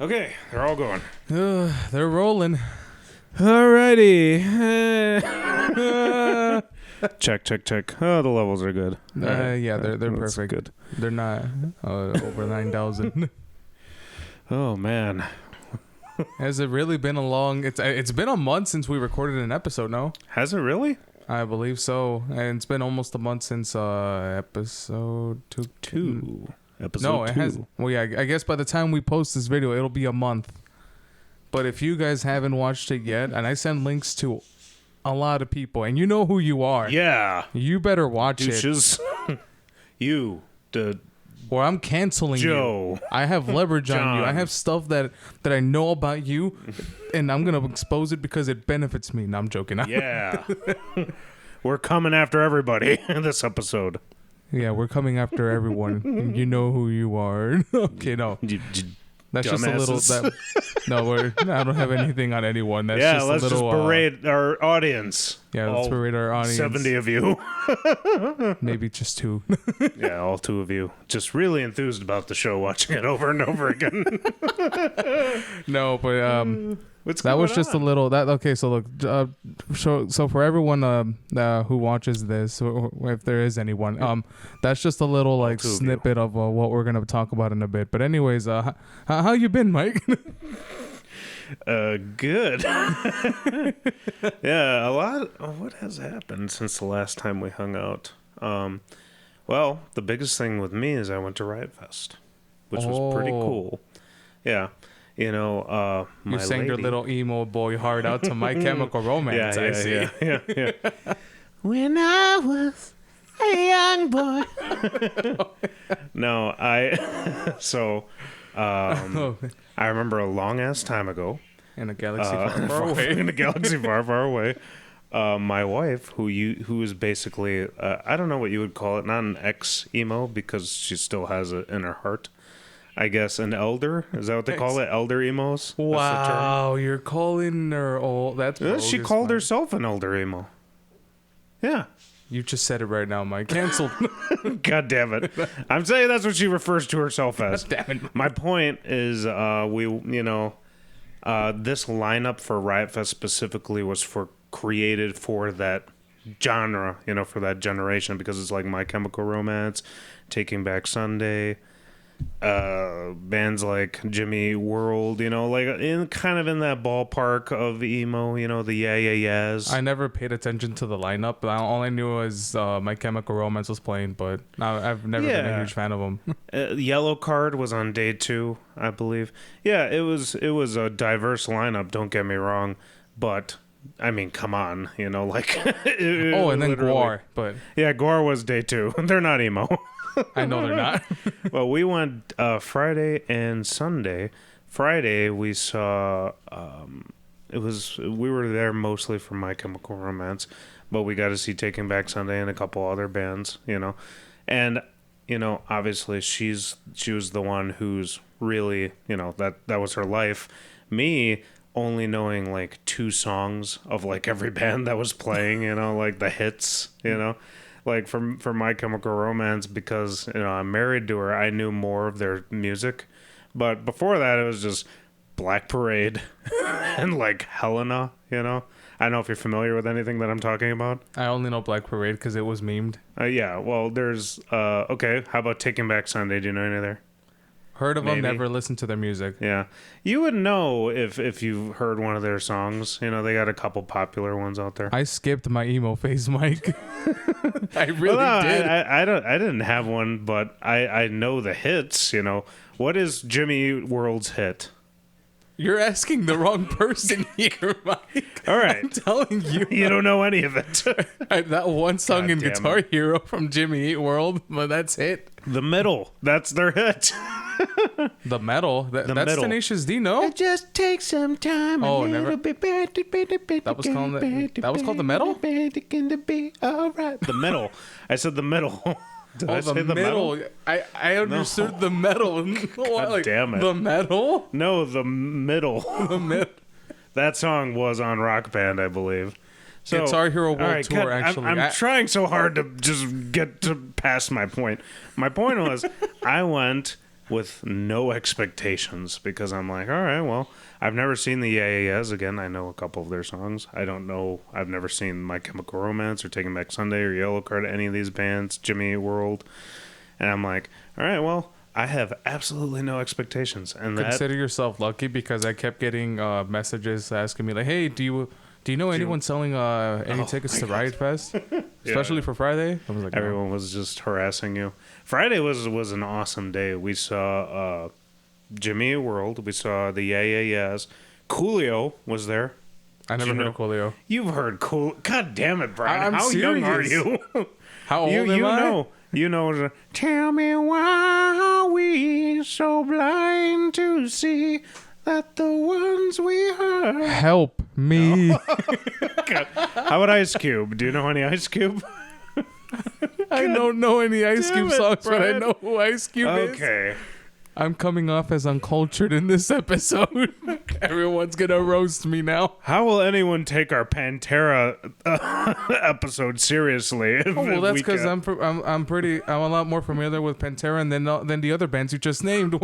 Okay, they're all going. They're rolling. Alrighty. Check. Oh, the levels are good. Yeah, they're That's perfect. Good. They're not over 9,000. Oh man. Has it really been a long? It's been a month since we recorded an episode. No, Has it really? I believe so. And it's been almost a month since episode two. Episode No, it 2. has. Well, yeah, I guess by the time we post this video, it'll be a month. But if you guys haven't watched it yet, and I send links to a lot of people, and you know who you are, Yeah. you better watch Douches. You, the or I'm canceling Joe. you. I have leverage on you. I John. have stuff that I know about you, and I'm gonna expose it because it benefits me. No, I'm joking. Yeah. We're coming after everybody in this episode. Yeah, we're coming after everyone. You know who you are. Okay, no. That's just a little. I don't have anything on anyone. That's Yeah, just let's a little, just berate our audience. Yeah, let's berate our audience. 70 of you. Maybe just 2. Yeah, all 2 of you. Just really enthused about the show, watching it over and over again. No, but What's that going was just on? a little. That okay? So look, so for everyone who watches this, or if there is anyone, that's just a little like 2 of you. snippet of what we're gonna talk about in a bit. But anyways, how you been, Mike? Good. Yeah, a lot. What has happened since the last time we hung out? Well, the biggest thing with me is I went to Riot Fest, which was pretty cool. Yeah. You know, my You sang lady, your little emo boy heart out to My Chemical Romance. I see. Yeah. When I was a young boy. No, I remember a long ass time ago. In a galaxy far away. In a galaxy far away. My wife, who is basically, I don't know what you would call it, not an ex-emo, because she still has it in her heart. I guess an elder? Is that what they call it? Elder emos? Wow, you're calling her old. That's She bogus, called Mike. herself an elder emo. Yeah. You just said it right now, Mike. Canceled. God damn it. I'm saying that's what she refers to herself as. Damn it. My point is, this lineup for Riot Fest specifically was created for that genre, for that generation, because it's like My Chemical Romance, Taking Back Sunday, bands like Jimmy Eat World, like in that ballpark of emo, the Yeah Yeahs. I never paid attention to the lineup. All I knew was My Chemical Romance was playing, but I've never been a huge fan of them. Yellow Card was on day 2, I believe. Yeah, it was a diverse lineup, don't get me wrong, but I mean, come on, and then Guar, but yeah, Gore was day 2. They're not emo. I know they're not. Well, we went Friday and Sunday. Friday we saw we were there mostly for My Chemical Romance, but we got to see Taking Back Sunday and a couple other bands, and obviously she was the one who's really, that was her life. Me only knowing like 2 songs of like every band that was playing, like the hits, like for My Chemical Romance, because I'm married to her, I knew more of their music, but before that it was just Black Parade and like Helena. I don't know if you're familiar with anything that I'm talking about. I only know Black Parade because it was memed. Yeah, well, there's okay, how about Taking Back Sunday? Do you know any of their? Heard of Maybe. them, never listened to their music. Yeah, you would know if you've heard one of their songs. They got a couple popular ones out there. I skipped my emo phase, Mike. I really did. I didn't have one, but I know the hits. What is Jimmy Eat World's hit? You're asking the wrong person here, Mike. All right, I'm telling you. You don't know any of it. That one song in God damn Guitar Hero from Jimmy Eat World, but that's it. The Middle. That's their hit. The Metal. That's Middle. Tenacious D, no? It just takes some time. Oh, never. That was called The Metal? All right. The Middle. I said the Middle. Did I say the Metal? I understood the Metal. God damn it. The Metal? No, the Middle. The Metal. That song was on Rock Band, I believe. So, Guitar Hero World Tour, God, actually. I'm trying so hard to just get to past my point. My point was, I went with no expectations because I'm like, all right, well, I've never seen the Yeah. Again, I know a couple of their songs. I don't know. I've never seen My Chemical Romance or Taking Back Sunday or Yellow Card, any of these bands, Jimmy Eat World. And I'm like, all right, well, I have absolutely no expectations. And Consider yourself lucky because I kept getting messages asking me like, "Hey, do you know anyone selling any tickets to Riot Fest, especially for Friday?" I was like, everyone was just harassing you. Friday was an awesome day. We saw Jimmy Eat World. We saw the Yeah. Coolio was there. I never heard of Coolio. You've heard Cool. God damn it, Brian! I'm How serious. young are you? How old am I? You know, tell me why are we so blind to see that the ones we heard. Help me. God. How about Ice Cube? Do you know any Ice Cube? I don't know any Ice Cube songs, but I Brad. know who Ice Cube is. Okay. I'm coming off as uncultured in this episode. Everyone's gonna roast me now. How will anyone take our Pantera episode seriously? Oh, well, that's because I'm a lot more familiar with Pantera than the other bands you just named.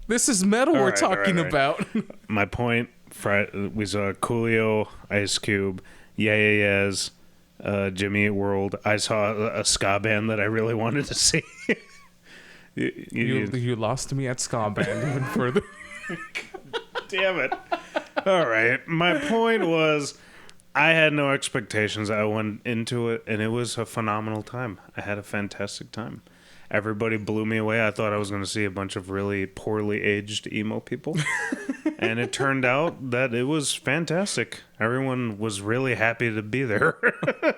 This is metal we're talking about. My point, we saw Coolio, Ice Cube, Yeah, Jimmy Eat World. I saw a ska band that I really wanted to see. You lost me at ska band even further. Damn it. All right. My point was I had no expectations. I went into it, and it was a phenomenal time. I had a fantastic time. Everybody blew me away. I thought I was going to see a bunch of really poorly aged emo people. And it turned out that it was fantastic. Everyone was really happy to be there.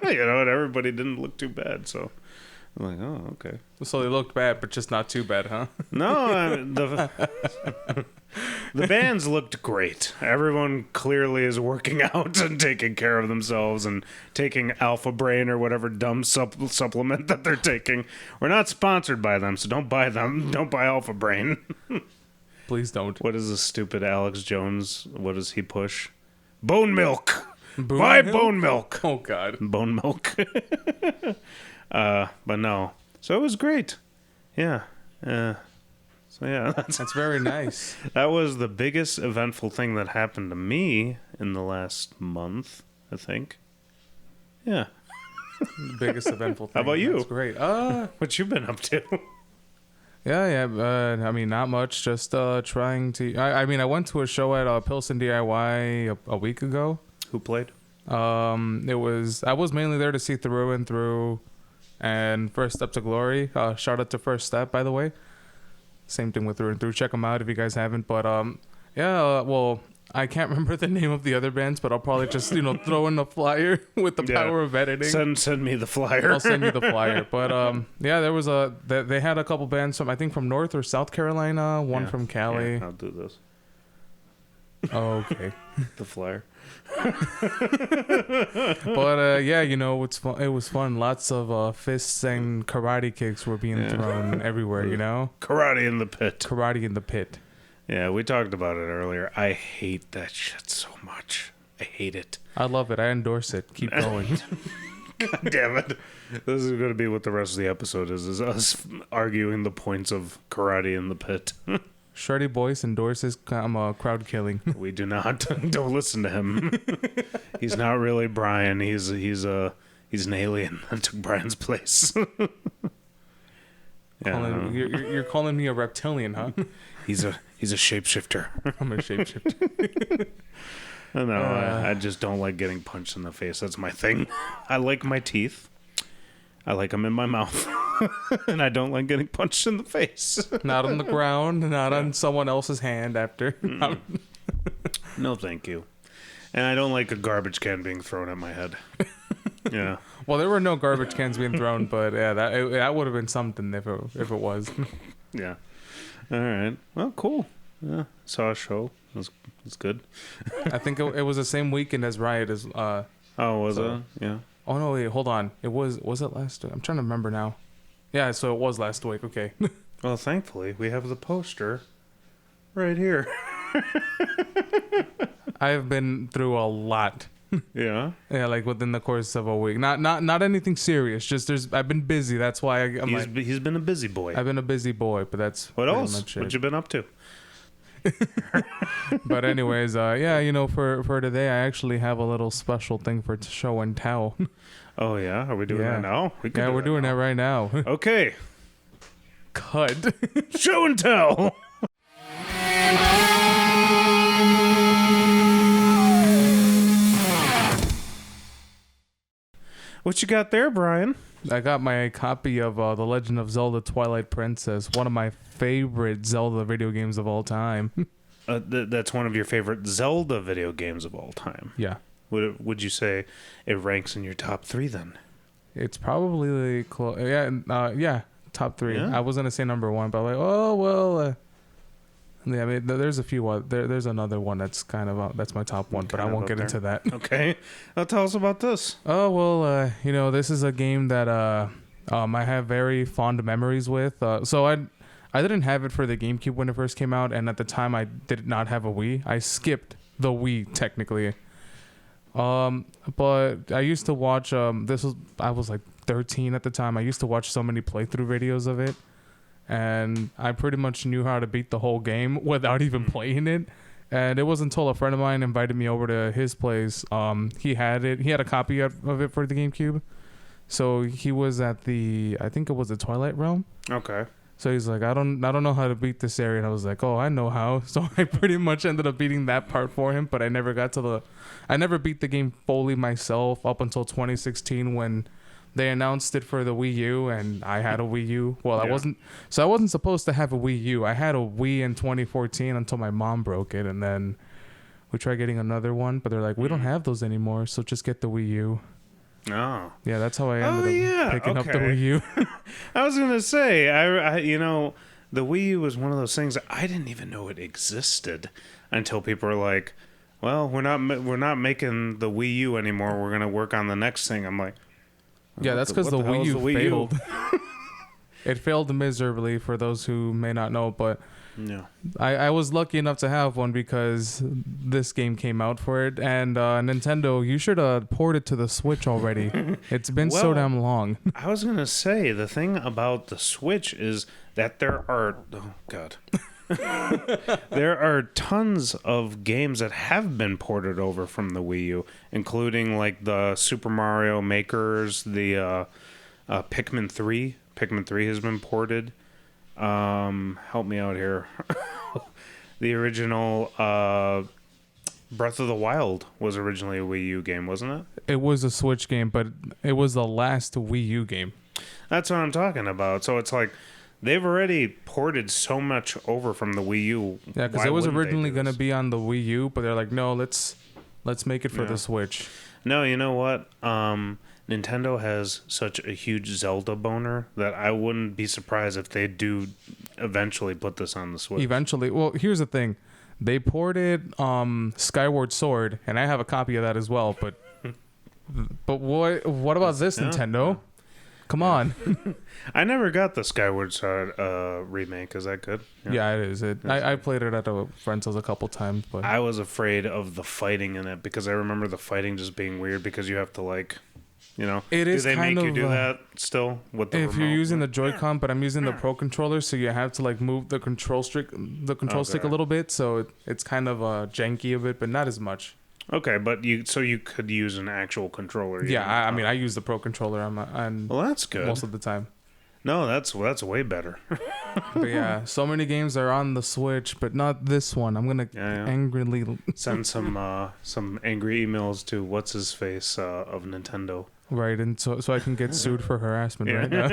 And everybody didn't look too bad, so I'm like, oh, okay. So they looked bad, but just not too bad, huh? No, the bands looked great. Everyone clearly is working out and taking care of themselves and taking Alpha Brain or whatever dumb supplement that they're taking. We're not sponsored by them, so don't buy them. Don't buy Alpha Brain. Please don't. What is this stupid Alex Jones? What does he push? Bone milk. Buy bone milk. Oh, God. Bone milk. But no. So it was great. Yeah. So yeah, that's very nice. That was the biggest eventful thing that happened to me in the last month, I think. Yeah. The biggest eventful thing. How about you? That's great. What you been up to? Yeah. I mean, not much. Just trying to. I mean, I went to a show at Pilsen DIY a week ago. Who played? I was mainly there to see Through and Through, and First Step to Glory. Shout out to First Step, by the way. Same thing with Through and Through. Check them out if you guys haven't. But well, I can't remember the name of the other bands, but I'll probably just throw in the flyer with the power of editing. Send me the flyer. I'll send you the flyer. But yeah, there was they had a couple bands from, I think, from North or South Carolina. One from Cali. Yeah, I'll do this. Oh, okay. The flyer. But yeah, it's fun. It was fun. Lots of fists and karate kicks were being thrown everywhere. Karate in the pit. Karate in the pit. Yeah, we talked about it earlier. I hate that shit so much. I hate it. I love it. I endorse it. Keep going. God damn it. This is going to be what the rest of the episode is us arguing the points of karate in the pit. Shreddy Bois endorses crowd killing. We do not. Don't listen to him. He's not really Brian. He's an alien that took Brian's place. You're calling me a reptilian, huh? He's a shapeshifter. I'm a shapeshifter. No, I just don't like getting punched in the face. That's my thing. I like my teeth. I like them in my mouth. And I don't like getting punched in the face. Not on the ground, not on someone else's hand after. No, thank you. And I don't like a garbage can being thrown at my head. Yeah. Well, there were no garbage cans being thrown, but yeah, that would have been something if it was. Yeah. All right. Well, cool. Yeah. Saw a show. It was good. I think it was the same weekend as Riot as. Oh, was it? Yeah. Oh no! Wait, hold on. Was it last week? I'm trying to remember now. Yeah, so it was last week. Okay. Well, thankfully we have the poster right here. I have been through a lot. Yeah. Yeah, like within the course of a week. Not anything serious. Just I've been busy. That's why He's been a busy boy. I've been a busy boy, but that's What pretty else? much it. What you been up to? But anyways, yeah, for today, I actually have a little special thing for show and tell. Oh yeah, are we doing that now? We're doing that right now. Okay. Cut. Show and tell. What you got there, Brian? I got my copy of The Legend of Zelda: Twilight Princess, one of my favorite Zelda video games of all time. That's one of your favorite Zelda video games of all time. Yeah. Would you say it ranks in your top 3 then? It's probably yeah, top 3. Yeah. I was gonna say number 1, but like, oh well. Yeah, I mean, there's a few. There's another one that's kind of that's my top one, but I won't get into that. Okay, tell us about this. Oh well, this is a game that I have very fond memories with. So I didn't have it for the GameCube when it first came out, and at the time I did not have a Wii. I skipped the Wii technically. But I used to watch. I was like 13 at the time. I used to watch so many playthrough videos of it. And I pretty much knew how to beat the whole game without even playing it. And it wasn't until a friend of mine invited me over to his place. He had a copy of it for the GameCube. So he was at I think it was the Twilight Realm. Okay. So he's like, I don't know how to beat this area. And I was like, oh, I know how. So I pretty much ended up beating that part for him. But I never beat the game fully myself up until 2016 when they announced it for the Wii U, and I had a Wii U. Well, yeah. I wasn't supposed to have a Wii U. I had a Wii in 2014 until my mom broke it, and then we tried getting another one, but they're like, we don't have those anymore, so just get the Wii U. Oh. Yeah, that's how I ended up picking up the Wii U. I was going to say, I the Wii U was one of those things that I didn't even know it existed until people were like, well, we're not making the Wii U anymore. We're going to work on the next thing. I'm like, yeah, that's because the Wii U failed. It failed miserably for those who may not know, but yeah. I was lucky enough to have one because this game came out for it. And Nintendo, you should port it to the Switch already. It's been so damn long. I was going to say, the thing about the Switch is that there are... Oh, God. There are tons of games that have been ported over from the Wii U, including like the Super Mario Makers, the Pikmin 3. Pikmin 3 has been ported. Help me out here. The original Breath of the Wild was originally a Wii U game, wasn't it? It was a Switch game, but it was the last Wii U game. That's what I'm talking about. So it's like they've already ported so much over from the Wii U. Yeah, because it was originally going to be on the Wii U, but they're like, no, let's make it for the Switch. No, you know what? Nintendo has such a huge Zelda boner that I wouldn't be surprised if they do eventually put this on the Switch. Eventually. Well, here's the thing. They ported Skyward Sword, and I have a copy of that as well, but what about this, Nintendo? Come on. I never got the Skyward Sword remake. Is that good? Yeah, it is. I played it at a friend's house a couple times, but I was afraid of the fighting in it because I remember the fighting just being weird because you have to like, it is do they kind make of, you do that still with the if remote? you're using the Joy-Con, but I'm using the Pro Controller, so you have to like move the control stick a little bit, so it's kind of janky a bit, but not as much. Okay, but you could use an actual controller. Yeah, I mean, I use the Pro Controller on well, that's good most of the time. No, that's way better. But yeah, so many games are on the Switch, but not this one. I'm gonna angrily send some angry emails to what's his face of Nintendo. Right, and so I can get sued for harassment right now.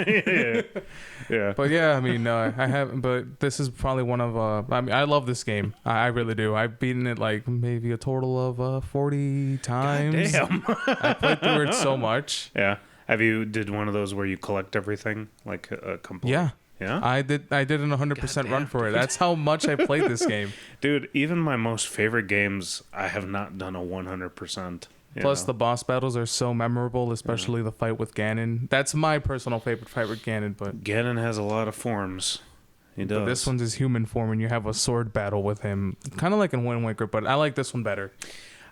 Yeah. But yeah, I mean, I haven't. But this is probably one of. I mean, I love this game. I really do. I've beaten it like maybe a total of 40 times. God damn. I played through it so much. Yeah. Have you did one of those where you collect everything like a complete? Yeah. Yeah. I did an 100% run for it. That's how much I played this game. Dude, even my most favorite games, I have not done a 100%. Plus, the boss battles are so memorable, especially the fight with Ganon. That's my personal favorite fight with Ganon. But Ganon has a lot of forms. He does. But this one's his human form, and you have a sword battle with him, kind of like in Wind Waker. But I like this one better.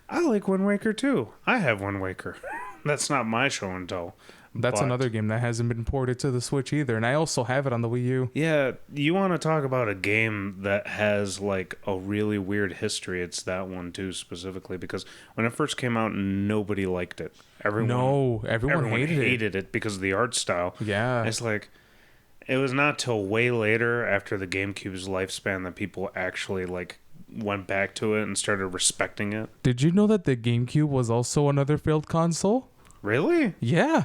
I like Wind Waker too. I have Wind Waker. That's not my show and tell. That's but another game that hasn't been ported to the Switch either, and I also have it on the Wii U. Yeah, you want to talk about a game that has like a really weird history? It's that one too, specifically because when it first came out, nobody liked it. Everyone hated it because of the art style. Yeah, It's like it was not till way later, after the GameCube's lifespan, that people actually like went back to it and started respecting it. Did you know that the GameCube was also another failed console? Really? Yeah.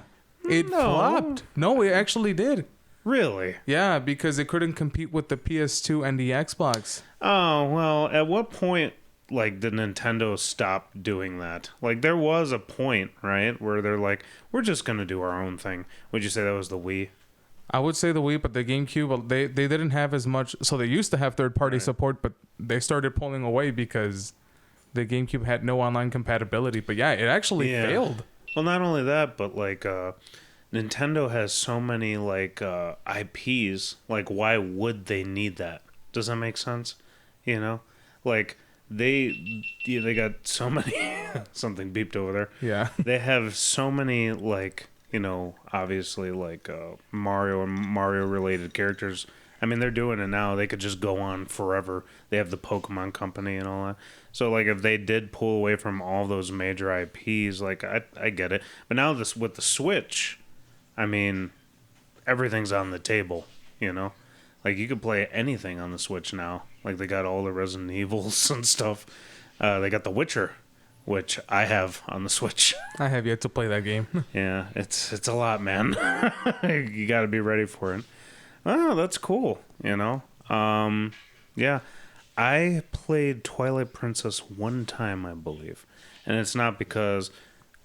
It No. flopped. No, it actually did. Really? Yeah, because it couldn't compete with the PS2 and the Xbox. Oh, well, at what point, like, did Nintendo stop doing that? Like, there was a point, right, where they're like, we're just going to do our own thing. Would you say that was the Wii? I would say the Wii, but the GameCube, they didn't have as much. So they used to have third-party support, but they started pulling away because the GameCube had no online compatibility. But yeah, it actually failed. Well, not only that, but like Nintendo has so many like IPs. Like, why would they need that? Does that make sense? You know, like they got so many. Something beeped over there. Yeah, They have so many like, obviously like Mario and Mario related characters. I mean, they're doing it now. They could just go on forever. They have the Pokemon Company and all that. So, like, if they did pull away from all those major IPs, like, I get it. But now this with the Switch, I mean, everything's on the table, Like, you could play anything on the Switch now. Like, they got all the Resident Evils and stuff. They got The Witcher, which I have on the Switch. I have yet to play that game. Yeah, it's a lot, man. You got to be ready for it. Oh, that's cool, Yeah, I played Twilight Princess one time, I believe. And it's not because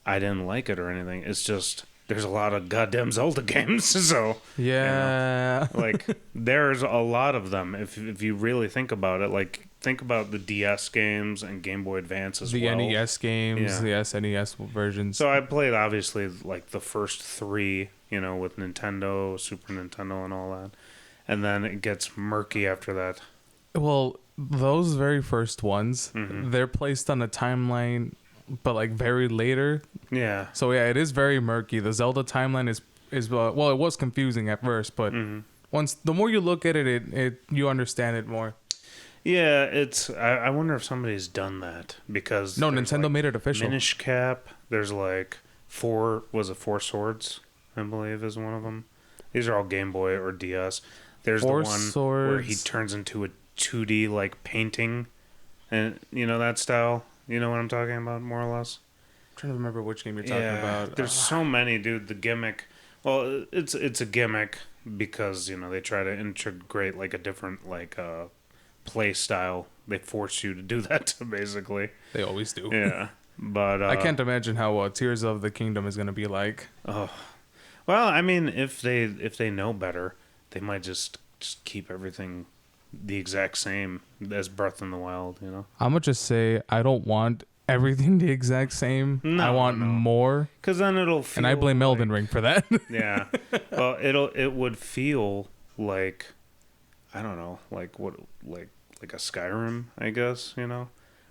I didn't like it or anything. It's just there's a lot of goddamn Zelda games, so... Yeah. Like, there's a lot of them. If you really think about it, like, think about the DS games and Game Boy Advance as well. The NES games, the SNES versions. So I played, obviously, like, the first three, with Nintendo, Super Nintendo, and all that. And then it gets murky after that. Well, those very first ones, they're placed on a timeline, but, like, very later. Yeah. So, yeah, it is very murky. The Zelda timeline is well, it was confusing at first, but the more you look at it, you understand it more. Yeah, it's... I wonder if somebody's done that, because... No, Nintendo made it official. Minish Cap, there's, like, Four Swords, I believe, is one of them. These are all Game Boy or DS. There's Four the one Swords. where he turns into a 2D, like, painting. And, that style? You know what I'm talking about, more or less? I'm trying to remember which game you're talking about. There's so many, dude. The gimmick... Well, it's a gimmick because, they try to integrate, like, a different, like, play style. They force you to do that, basically. They always do. Yeah. But... I can't imagine how Tears of the Kingdom is going to be like. Oh. Well, I mean, if they know better, they might just keep everything the exact same as Breath in the Wild, I'm going to just say I don't want everything the exact same. No, I want more. Because then it'll feel... And I blame Elden Ring for that. Yeah. Well, it would feel like, I don't know, like a Skyrim, I guess,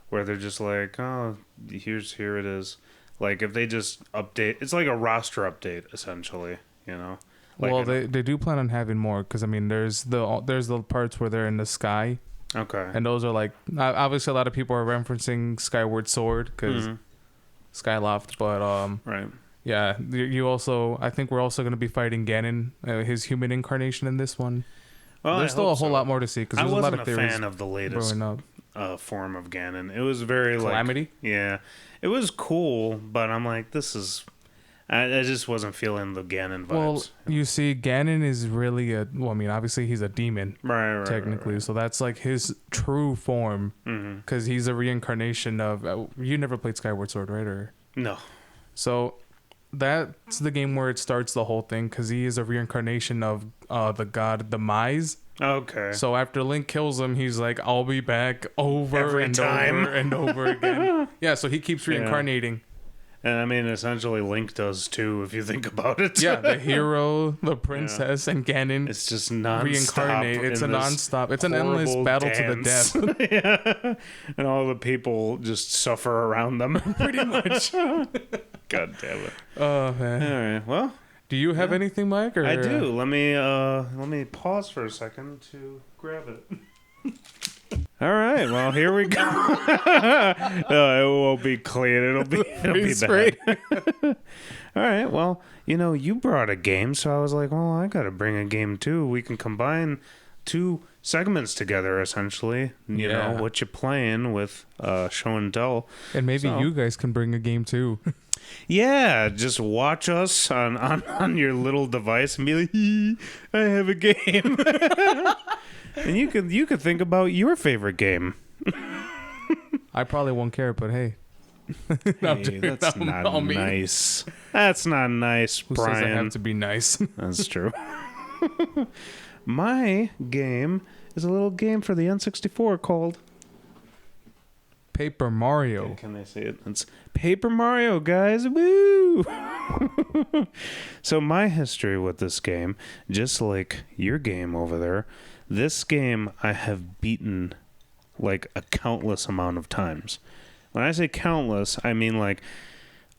where they're just like, oh, here it is. Like, if they just update... It's like a roster update, essentially, Like, well, they do plan on having more, because, I mean, there's the parts where they're in the sky. Okay. And those are, like... Obviously, a lot of people are referencing Skyward Sword, because Skyloft, but... Right. Yeah, you also... I think we're also going to be fighting Ganon, his human incarnation in this one. Well, there's still a whole lot more to see, because there's a lot of theories. I wasn't a fan of the latest form of Ganon. It was very Calamity? Yeah. It was cool, but I'm like, this is... I just wasn't feeling the Ganon vibes. Well, you see, Ganon is really obviously he's a demon. Right, technically. Right. So that's like his true form. Because he's a reincarnation of... you never played Skyward Sword, right? Or no. So that's the game where it starts the whole thing, because he is a reincarnation of the god Demise. Okay. So after Link kills him, he's like, I'll be back over Every and time. over and over again. Yeah, so he keeps reincarnating. And I mean, essentially, Link does too, if you think about it. Yeah, the hero, the princess, and Ganon It's just non-stop. reincarnate. It's a non-stop. It's an endless battle dance. to the death. Yeah. And all the people just suffer around them. Pretty much. God damn it. Oh, man. All right. Well, Do you have anything, Mike? Or? I do. Let me pause for a second to grab it. All right. Well, here we go. It won't be clean. It'll be bad. All right. Well, you brought a game, so I was like, well, I got to bring a game too. We can combine two segments together, essentially. You know what you're playing with show and tell, and maybe you guys can bring a game too. Yeah, just watch us on your little device and be like, I have a game. And you could think about your favorite game. I probably won't care, but hey. That's not nice. That's not nice, Who Brian. says I have to be nice? That's true. My game is a little game for the N64 called Paper Mario. Can I say it? It's Paper Mario, guys. Woo! So my history with this game, just like your game over there, this game I have beaten like a countless amount of times. When I say countless, I mean like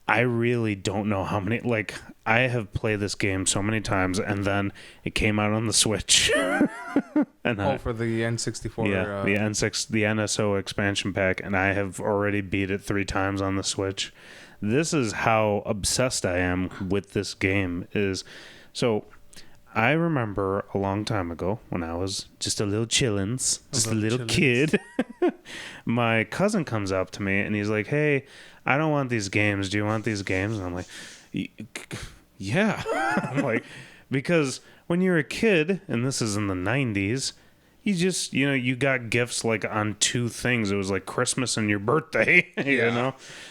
I really don't know how many. Like I have played this game so many times, and then it came out on the Switch. And for the N64. Yeah, the the NSO expansion pack, and I have already beat it 3 times on the Switch. This is how obsessed I am with this game. So I remember a long time ago when I was just a little chillins, just a little kid. My cousin comes up to me and he's like, "Hey, I don't want these games. Do you want these games?" And I'm like, "Yeah." I'm like, because when you're a kid, and this is in the 90s, you just, you got gifts like on 2 things. It was like Christmas and your birthday,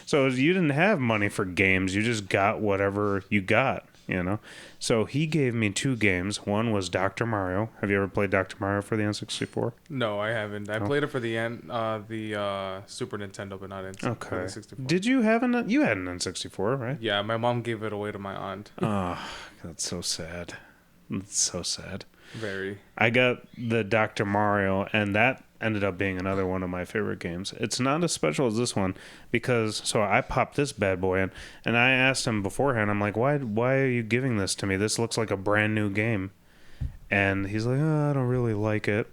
So you didn't have money for games. You just got whatever you got, So he gave me 2 games. One was Dr. Mario. Have you ever played Dr. Mario for the N64? No, I haven't. I played it for the Super Nintendo, but not N64. Okay. The 64. Did you have you had an N64, right? Yeah, my mom gave it away to my aunt. Oh, that's so sad. It's so sad. Very. I got the Dr. Mario, and that ended up being another one of my favorite games. It's not as special as this one so I popped this bad boy in, and I asked him beforehand, I'm like, why are you giving this to me? This looks like a brand new game. And he's like, I don't really like it.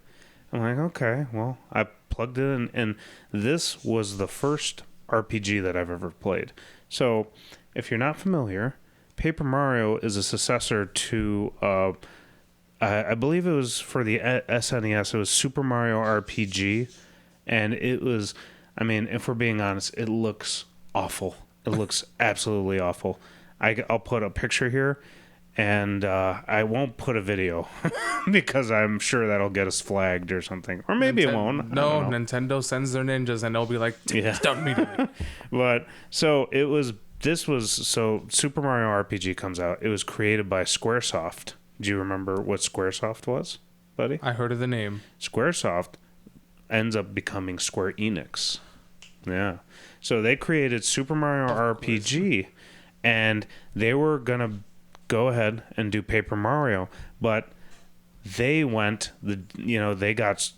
I'm like, okay, well, I plugged it in, and this was the first RPG that I've ever played. So if you're not familiar, Paper Mario is a successor to I believe it was for the SNES. It was Super Mario RPG, and it was, I mean, if we're being honest, it looks awful. It looks absolutely awful. I'll put a picture here, and I won't put a video because I'm sure that'll get us flagged or something, or maybe it won't. No, Nintendo sends their ninjas, and they'll be like, "Stop immediately." But so it was. This was so Super Mario RPG comes out. It was created by Squaresoft. Do you remember what Squaresoft was, buddy? I heard of the name. Squaresoft ends up becoming Square Enix. Yeah. So they created Super Mario RPG, and they were going to go ahead and do Paper Mario, but they they got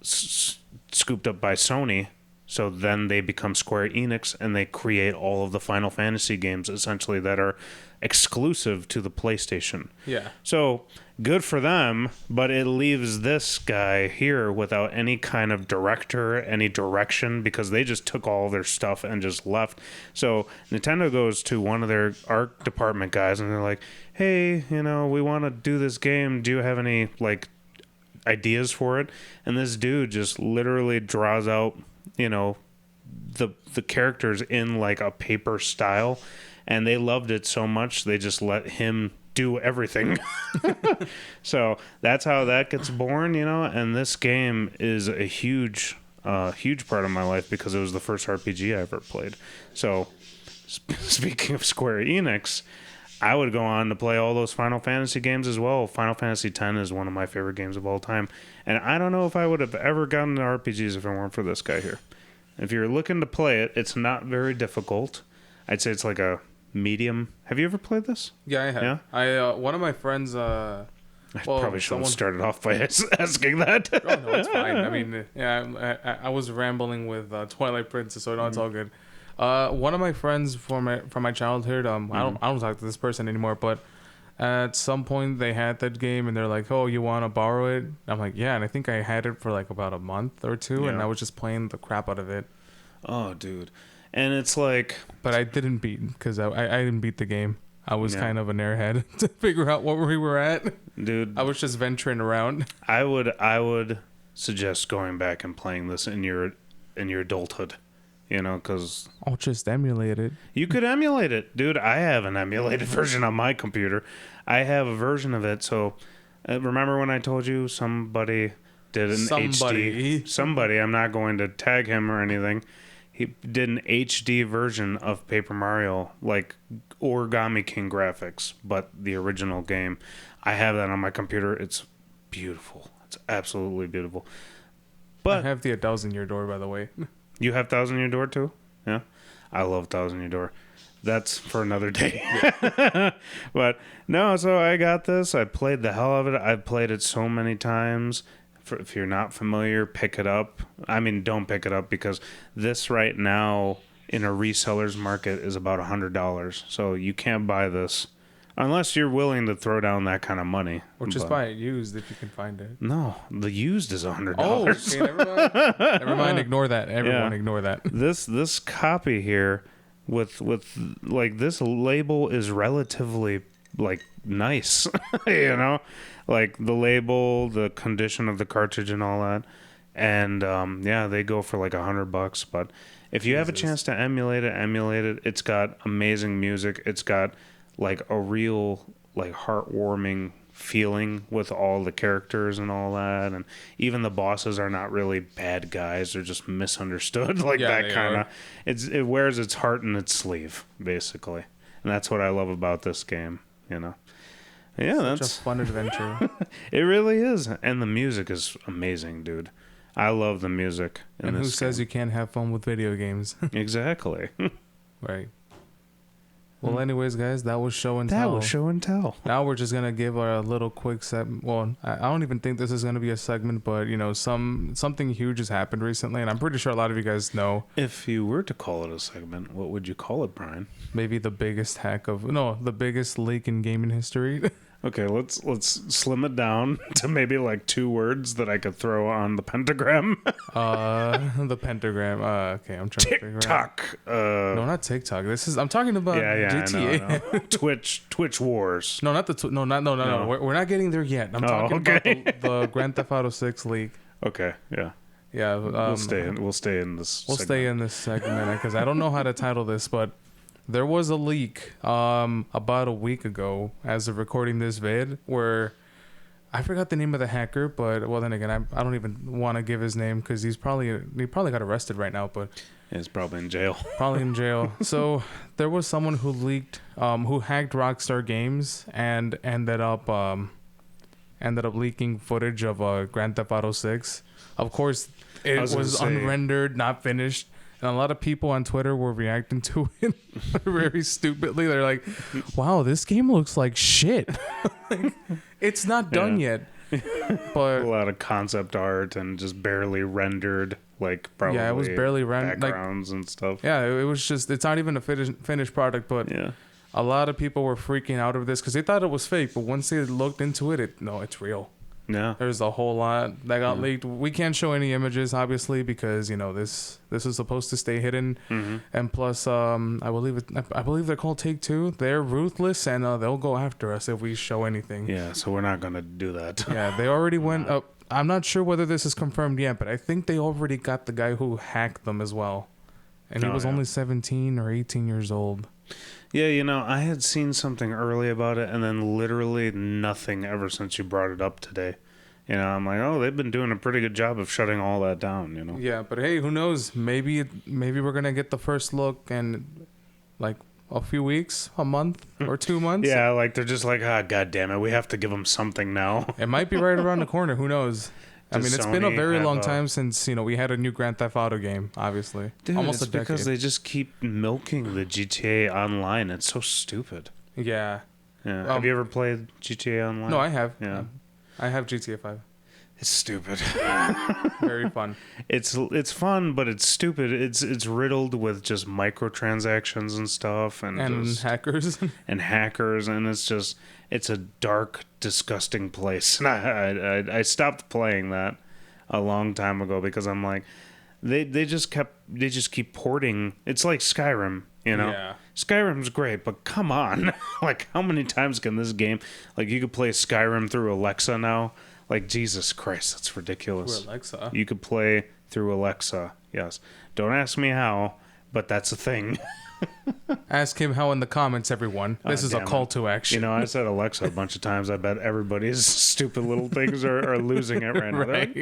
scooped up by Sony. So then they become Square Enix, and they create all of the Final Fantasy games, essentially, that are exclusive to the PlayStation. Yeah. So good for them, but it leaves this guy here without any kind of director, any direction, because they just took all their stuff and just left. So Nintendo goes to one of their art department guys, and they're like, hey, we want to do this game. Do you have any, ideas for it? And this dude just literally draws out the characters in like a paper style, and they loved it so much they just let him do everything. So that's how that gets born, and this game is a huge part of my life because it was the first RPG I ever played. So speaking of Square Enix, I would go on to play all those Final Fantasy games as well. Final Fantasy X is one of my favorite games of all time. And I don't know if I would have ever gotten into RPGs if it weren't for this guy here. If you're looking to play it, it's not very difficult. I'd say it's like a medium. Have you ever played this? Yeah, I have. Yeah? I one of my friends. I probably should have started off by asking that. Oh no, it's fine. I mean, yeah, I was rambling with Twilight Princess, so no, it's all good. One of my friends from my childhood. I don't talk to this person anymore, but at some point they had that game, and they're like, "Oh, you want to borrow it?" I'm like, "Yeah," and I think I had it for like about a month or two, and I was just playing the crap out of it. Oh, dude, and it's like, but I didn't beat because I didn't beat the game. I was kind of an airhead to figure out what we were at. Dude, I was just venturing around. I would suggest going back and playing this in your adulthood, because I'll just emulate it. You could emulate it, dude. I have an emulated version on my computer. I have a version of it. So, remember when I told you somebody did an HD? Somebody. I'm not going to tag him or anything. He did an HD version of Paper Mario, like Origami King graphics, but the original game. I have that on my computer. It's beautiful. It's absolutely beautiful. But I have the A Thousand Year Door, by the way. You have Thousand Year Door too? Yeah. I love Thousand Year Door. That's for another day. But no, so I got this. I played the hell of it. I've played it so many times. If you're not familiar, pick it up. I mean, don't pick it up because this right now in a reseller's market is about $100. So you can't buy this unless you're willing to throw down that kind of money. Or just buy it used if you can find it. No, the used is $100. Oh, okay, never mind. Never mind. Ignore that. Everyone, ignore that. This copy here with like this label is relatively like nice, like the label, the condition of the cartridge, and all that. And they go for like $100. But if you have a chance to emulate it. It's got amazing music. It's got like a real like heartwarming feeling with all the characters and all that, and even the bosses are not really bad guys. They're just misunderstood, like that kind of. It wears its heart in its sleeve, basically, and that's what I love about this game. Yeah, that's a fun adventure. It really is, and the music is amazing, dude. I love the music. And who says you can't have fun with video games? Exactly. Right. Well, anyways, guys, that was show and tell. That was show and tell. Now we're just gonna give a little quick segment. Well, I don't even think this is gonna be a segment, but something huge has happened recently, and I'm pretty sure a lot of you guys know. If you were to call it a segment, what would you call it, Brian? Maybe the biggest the biggest leak in gaming history. Okay, let's slim it down to maybe like 2 words that I could throw on the pentagram. The pentagram. Okay, I'm trying to figure out. TikTok. No, not TikTok. I'm talking about GTA. I know. Twitch Wars. No, not the. No. We're not getting there yet. I'm talking about the Grand Theft Auto 6 leak. Okay. Yeah. Yeah. We'll stay in this. We'll stay in this segment because I don't know how to title this, but. There was a leak about a week ago as of recording this vid where I forgot the name of the hacker, but well then again I don't even want to give his name because he probably got arrested right now, but he's probably in jail. So there was someone who leaked who hacked Rockstar Games and ended up leaking footage of Grand Theft Auto 6. Of course, it was unrendered, not finished. And a lot of people on Twitter were reacting to it very stupidly. They're like, wow, this game looks like shit. It's not done yet. But a lot of concept art and just barely rendered, like probably it was barely rendered, backgrounds and stuff. Yeah, it was just, it's not even a finished product, but a lot of people were freaking out of this because they thought it was fake. But once they looked into it, it's real. Yeah, there's a whole lot that got leaked. We can't show any images, obviously, because this is supposed to stay hidden. Mm-hmm. And plus, I believe they're called Take-Two. They're ruthless, and they'll go after us if we show anything. Yeah, so we're not gonna do that. Yeah, they already went up. I'm not sure whether this is confirmed yet, but I think they already got the guy who hacked them as well, and he was only 17 or 18 years old. Yeah, I had seen something early about it, and then literally nothing ever since you brought it up today. I'm like, oh, they've been doing a pretty good job of shutting all that down, Yeah, but hey, who knows? Maybe we're gonna get the first look in like a few weeks, a month, or 2 months. Yeah, like they're just like, God damn it, we have to give them something now. It might be right around the corner. Who knows? I mean, it's been a very long time since, we had a new Grand Theft Auto game, obviously. Dude, almost it's a decade. because they just keep milking the GTA Online. It's so stupid. Yeah. Have you ever played GTA Online? No, I have. Yeah. I have GTA 5. It's stupid. Very fun. It's fun, but it's stupid. It's riddled with just microtransactions and stuff, and hackers. And hackers, and it's a dark, disgusting place. And I stopped playing that a long time ago because I'm like, they just keep porting. It's like Skyrim, Yeah. Skyrim's great, but come on. Like, how many times can this game, like, you could play Skyrim through Alexa now? Like, Jesus Christ, that's ridiculous. Through Alexa? You could play through Alexa, yes. Don't ask me how, but that's a thing. Ask him how in the comments, everyone. This is a call to action. I said Alexa a bunch of times. I bet everybody's stupid little things are losing it right now. Right.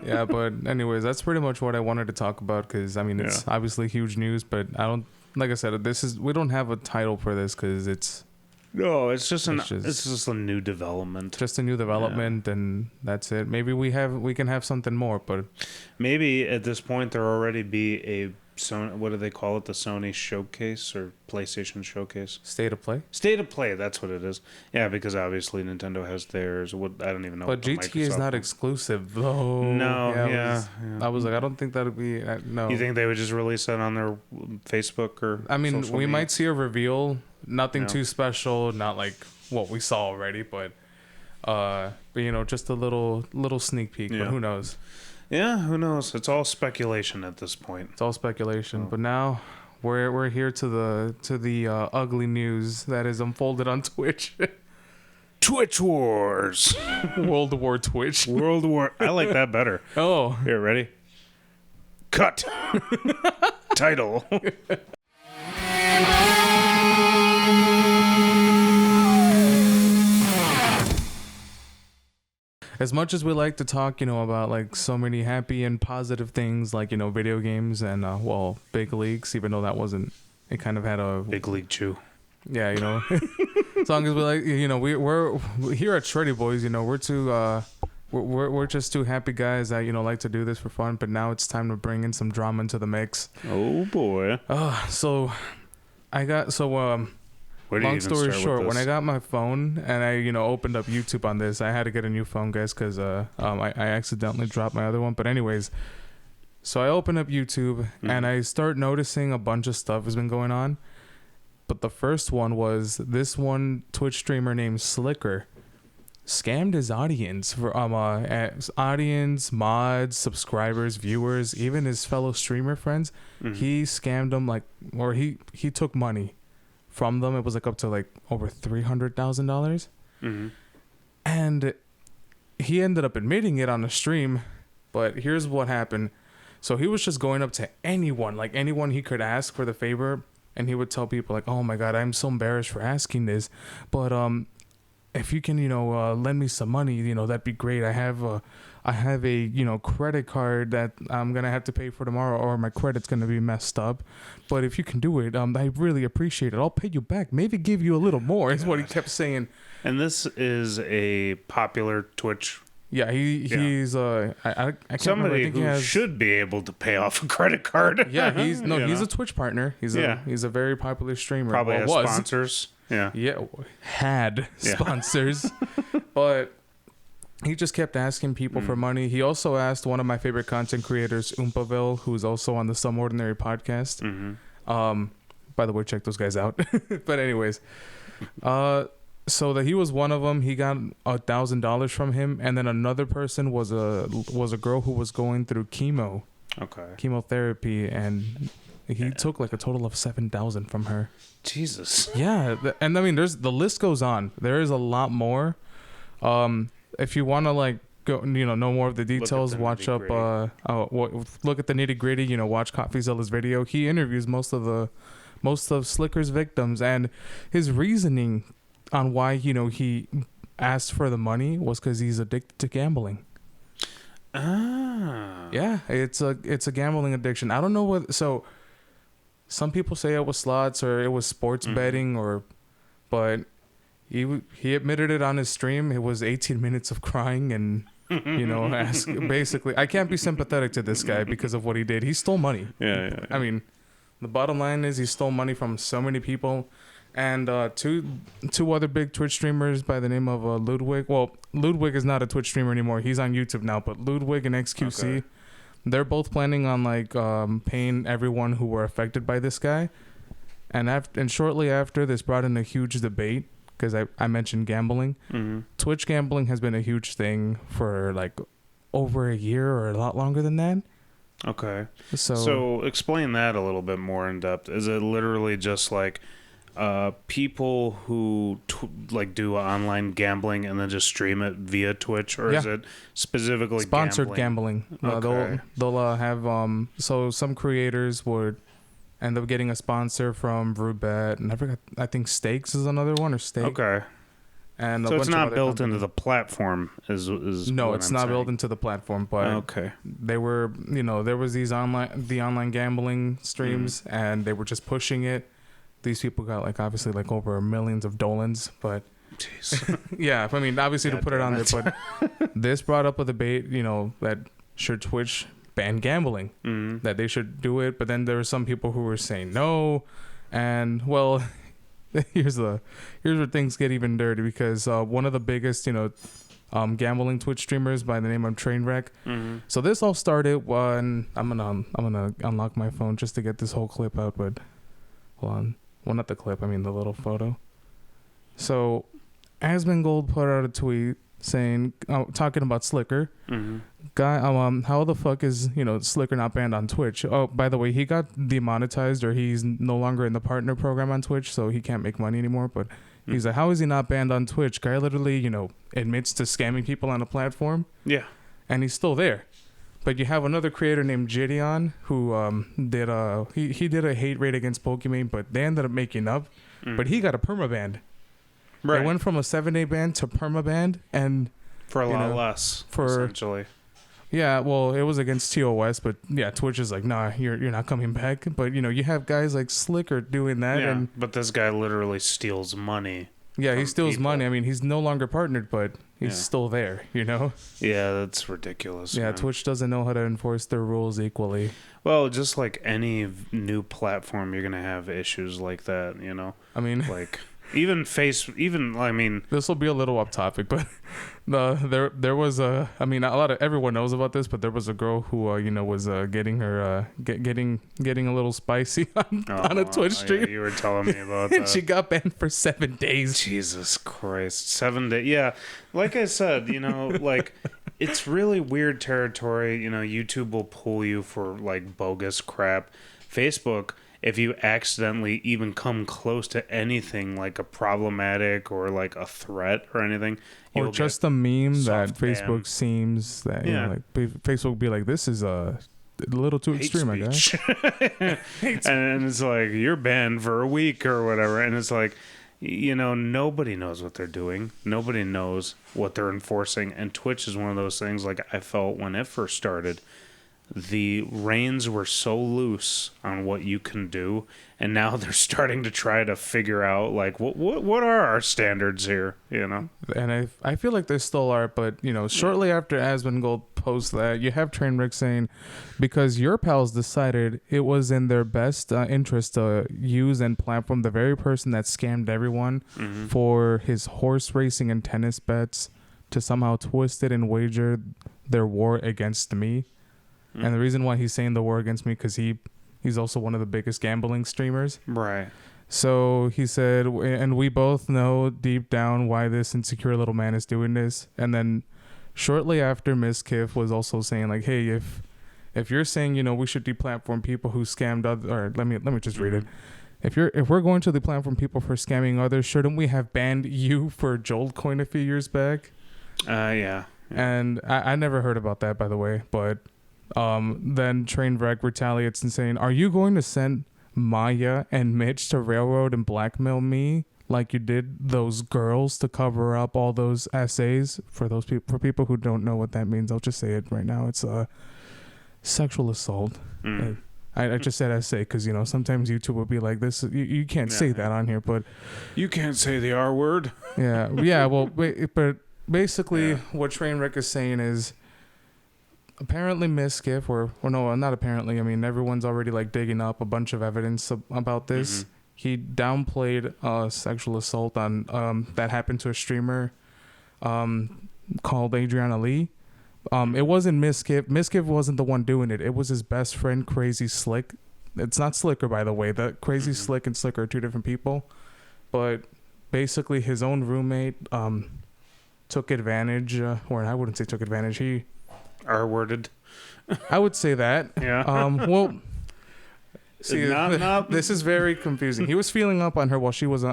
Yeah, but anyways, that's pretty much what I wanted to talk about because, I mean, it's obviously huge news, but I don't, like I said, we don't have a title for this because it's... No, it's just a new development. Just a new development, and that's it. Maybe we can have something more, but maybe at this point there already be a Sony. What do they call it? The Sony Showcase or PlayStation Showcase? State of Play. State of Play. That's what it is. Yeah, because obviously Nintendo has theirs. I don't even know. But GTA is not exclusive though. No. Yeah. I was like, I don't think that'd be no. You think they would just release that on their Facebook or? I mean, we might see a reveal. Nothing No. too special, not like what we saw already, but just a little sneak peek. Yeah. But who knows? Yeah, who knows? It's all speculation at this point. It's all speculation. But now we're here to the ugly news that is unfolded on Twitch. Twitch Wars. World War Twitch. World War. I like that better. Oh, Here, ready? Cut. Title. as much as we like to talk, about like so many happy and positive things, like video games and big leagues, even though that wasn't. It kind of had a Big League Chew. Yeah, as long as we like, we're here at Shreddy Boys. We're two. We're just two happy guys that like to do this for fun. But now it's time to bring in some drama into the mix. Oh boy. Long story short, when I got my phone and I opened up YouTube on this, I had to get a new phone, guys, because I accidentally dropped my other one. But anyways, so I open up YouTube and I start noticing a bunch of stuff has been going on. But the first one was this one Twitch streamer named Slicker scammed his audience for audience, mods, subscribers, viewers, even his fellow streamer friends. He scammed them he took money from them. It was up to over $300,000. And he ended up admitting it on the stream. But here's what happened. So he was just going up to anyone he could ask for the favor. And he would tell people oh my God, I'm so embarrassed for asking this. But if you can, lend me some money, that'd be great. I have a credit card that I'm going to have to pay for tomorrow, or my credit's going to be messed up. But if you can do it, I really appreciate it. I'll pay you back. Maybe give you a little more is what he kept saying. And this is a popular Twitch. Yeah, he's I can't somebody remember. I think who should be able to pay off a credit card. Yeah, he's a Twitch partner. He's a very popular streamer. Probably has sponsors. Yeah, had sponsors, but he just kept asking people for money. He also asked one of my favorite content creators, Oompaville, who's also on the Some Ordinary podcast. By the way, check those guys out. But anyways, so that he was one of them. He got $1,000 from him, and then another person was a girl who was going through chemotherapy, and he took a total of $7,000 from her. Jesus. Yeah, and I mean, the list goes on. There is a lot more. If you want to go, know more of the details, watch up. Look at the nitty gritty. Watch CoffeeZilla's video. He interviews most of Slicker's victims, and his reasoning on why he asked for the money was because he's addicted to gambling. Yeah, it's a gambling addiction. I don't know what. So some people say it was slots or it was sports betting, but he admitted it on his stream. It was 18 minutes of crying and, you know, basically, I can't be sympathetic to this guy because of what he did. He stole money. Yeah. I mean, the bottom line is he stole money from so many people. And two other big Twitch streamers by the name of Ludwig. Well, Ludwig is not a Twitch streamer anymore. He's on YouTube now. But Ludwig and XQC, they're both planning on like paying everyone who were affected by this guy. And shortly after, this brought in a huge debate because I mentioned gambling. Mm-hmm. Twitch gambling has been a huge thing for like over a year or a lot longer than that. Okay. So explain that a little bit more in depth. Is it literally just like people who like do online gambling and then just stream it via Twitch, or is it specifically sponsored gambling? Okay. They'll have so some creators would end up getting a sponsor from Roulette, and I think Stakes is another one, or Stake. Okay. And so it's not built into the platform. Is no, it's not built into the platform. But okay, they were, there was the online gambling streams, and they were just pushing it. These people got like obviously like over millions of dolans, but jeez. Yeah, I mean obviously to put it on there, but this brought up a debate, that should Twitch ban gambling, that they should do it, but then there were some people who were saying no, and well, here's where things get even dirty because one of the biggest gambling Twitch streamers by the name of Trainwreck. So this all started when I'm gonna unlock my phone just to get this whole clip out, but hold on. Well, not the clip. I mean the little photo. So, Asmongold put out a tweet saying, talking about Slicker. Guy, how the fuck is Slicker not banned on Twitch? Oh, by the way, he got demonetized, or he's no longer in the partner program on Twitch, so he can't make money anymore. But he's like, how is he not banned on Twitch? Guy literally, admits to scamming people on the platform. Yeah, and he's still there. But you have another creator named Gideon who did a hate raid against Pokimane, but they ended up making up. But he got a permaban. Right. It went from a 7-day ban to permaban, and for a lot less, essentially. Yeah, well, it was against TOS, but yeah, Twitch is like, nah, you're not coming back. But you have guys like Slicker doing that, and but this guy literally steals money. Yeah, he steals money. I mean, he's no longer partnered, but he's still there, Yeah, that's ridiculous. Yeah, man. Twitch doesn't know how to enforce their rules equally. Well, just like any new platform, you're going to have issues like that, I mean... Like... this will be a little off topic, but there was everyone knows about this, but there was a girl who was getting her getting a little spicy on a Twitch stream. Yeah, you were telling me about that. And she got banned for 7 days. Jesus Christ, 7 days. Yeah, like I said, like it's really weird territory. YouTube will pull you for like bogus crap. Facebook, if you accidentally even come close to anything like a problematic or like a threat or anything, or just a meme that Facebook seems that Facebook will be like, this is a little too extreme, I guess. And it's like, you're banned for a week or whatever, and it's like, nobody knows what they're doing, nobody knows what they're enforcing, and Twitch is one of those things. Like I felt when it first started, the reins were so loose on what you can do, and now they're starting to try to figure out like what are our standards here, And I feel like they still are, but shortly after Asmongold posts that, you have Trainwreck saying, because your pals decided it was in their best interest to use and platform the very person that scammed everyone for his horse racing and tennis bets to somehow twist it and wager their war against me. And the reason why he's saying the war against me, because he's also one of the biggest gambling streamers. Right. So he said, and we both know deep down why this insecure little man is doing this. And then shortly after, Miss Kiff was also saying like, hey, if you're saying, we should deplatform people who scammed others, or let me just read it. If we're going to deplatform people for scamming others, shouldn't we have banned you for Jolt Coin a few years back? Yeah. And I never heard about that, by the way, but... then Trainwreck retaliates and saying, are you going to send Maya and Mitch to railroad and blackmail me like you did those girls to cover up all those essays? For people who don't know what that means, I'll just say it right now. It's a sexual assault. I just said essay because, you know, sometimes YouTube will be like this. You can't say that on here, but you can't say the R word. Yeah. Well, but basically, what Trainwreck is saying is apparently Miskiff, or no, not apparently. I mean, everyone's already like digging up a bunch of evidence about this. Mm-hmm. He downplayed a sexual assault on that happened to a streamer called Adriana Lee. It wasn't Miskiff. Miskiff wasn't the one doing it. It was his best friend, Crazy Slick. It's not Slicker, by the way. The Crazy Slick and Slicker are two different people. But basically, his own roommate took advantage, or I wouldn't say took advantage. He R-worded. I would say that. Yeah. Well, see, this is very confusing. He was feeling up on her while she was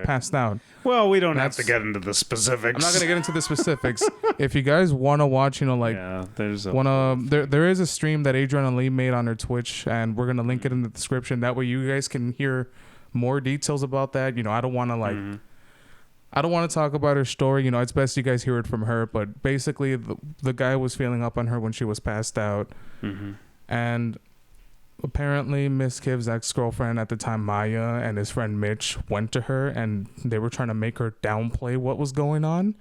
passed out. Well, we don't have to get into the specifics. I'm not going to get into the specifics. If you guys want to watch, you know, like, there is a stream that Adriana Lee made on her Twitch, and we're going to link it in the description. That way you guys can hear more details about that. You know, I don't want to I don't want to talk about her story. You know, it's best you guys hear it from her. But basically, the guy was feeling up on her when she was passed out. Mm-hmm. And apparently, Miss Kiv's ex-girlfriend at the time, Maya, and his friend Mitch went to her, and they were trying to make her downplay what was going on.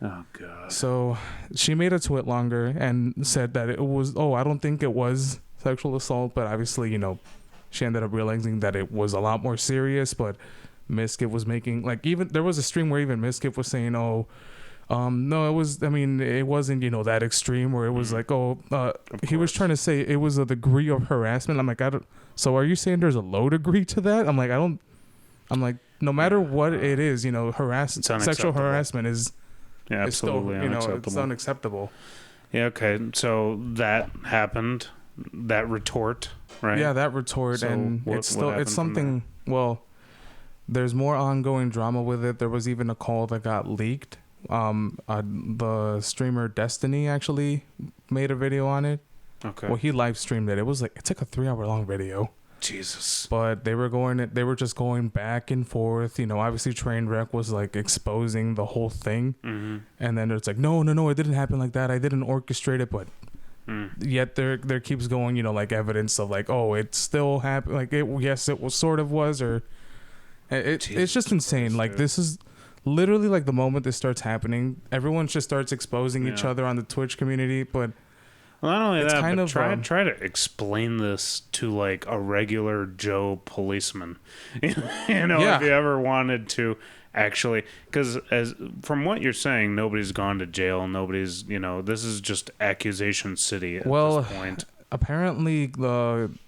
Oh, God. So she made a tweet longer and said that it was, I don't think it was sexual assault. But obviously, you know, she ended up realizing that it was a lot more serious. But Miskiff was making, like, even there was a stream where even Miskiff was saying, no, it was, I mean, it wasn't, you know, that extreme where it was like, he was trying to say it was a degree of harassment. I'm like, so are you saying there's a low degree to that? I'm like, no matter what it is, you know, sexual harassment is still, you know, it's unacceptable. Yeah. Okay. So that happened, that retort, right? Yeah, that retort. So and it's something, well, there's more ongoing drama with it. There was even a call that got leaked. The streamer Destiny actually made a video on it. Okay. Well, he live streamed it. It's like a 3-hour long video. Jesus. But they were just going back and forth. You know, obviously Trainwreck was like exposing the whole thing. Mm-hmm. And then it's like, no, it didn't happen like that. I didn't orchestrate it, but yet there keeps going, you know, like evidence of like, it still happened. Like it was sort of was, or it's just insane. Like this is literally like the moment this starts happening, everyone just starts exposing each other on the Twitch community. But not only that, kind but try to explain this to like a regular Joe policeman. You know, if you ever wanted to actually, because as from what you're saying, nobody's gone to jail. Nobody's, you know, this is just accusation city at this point. Apparently,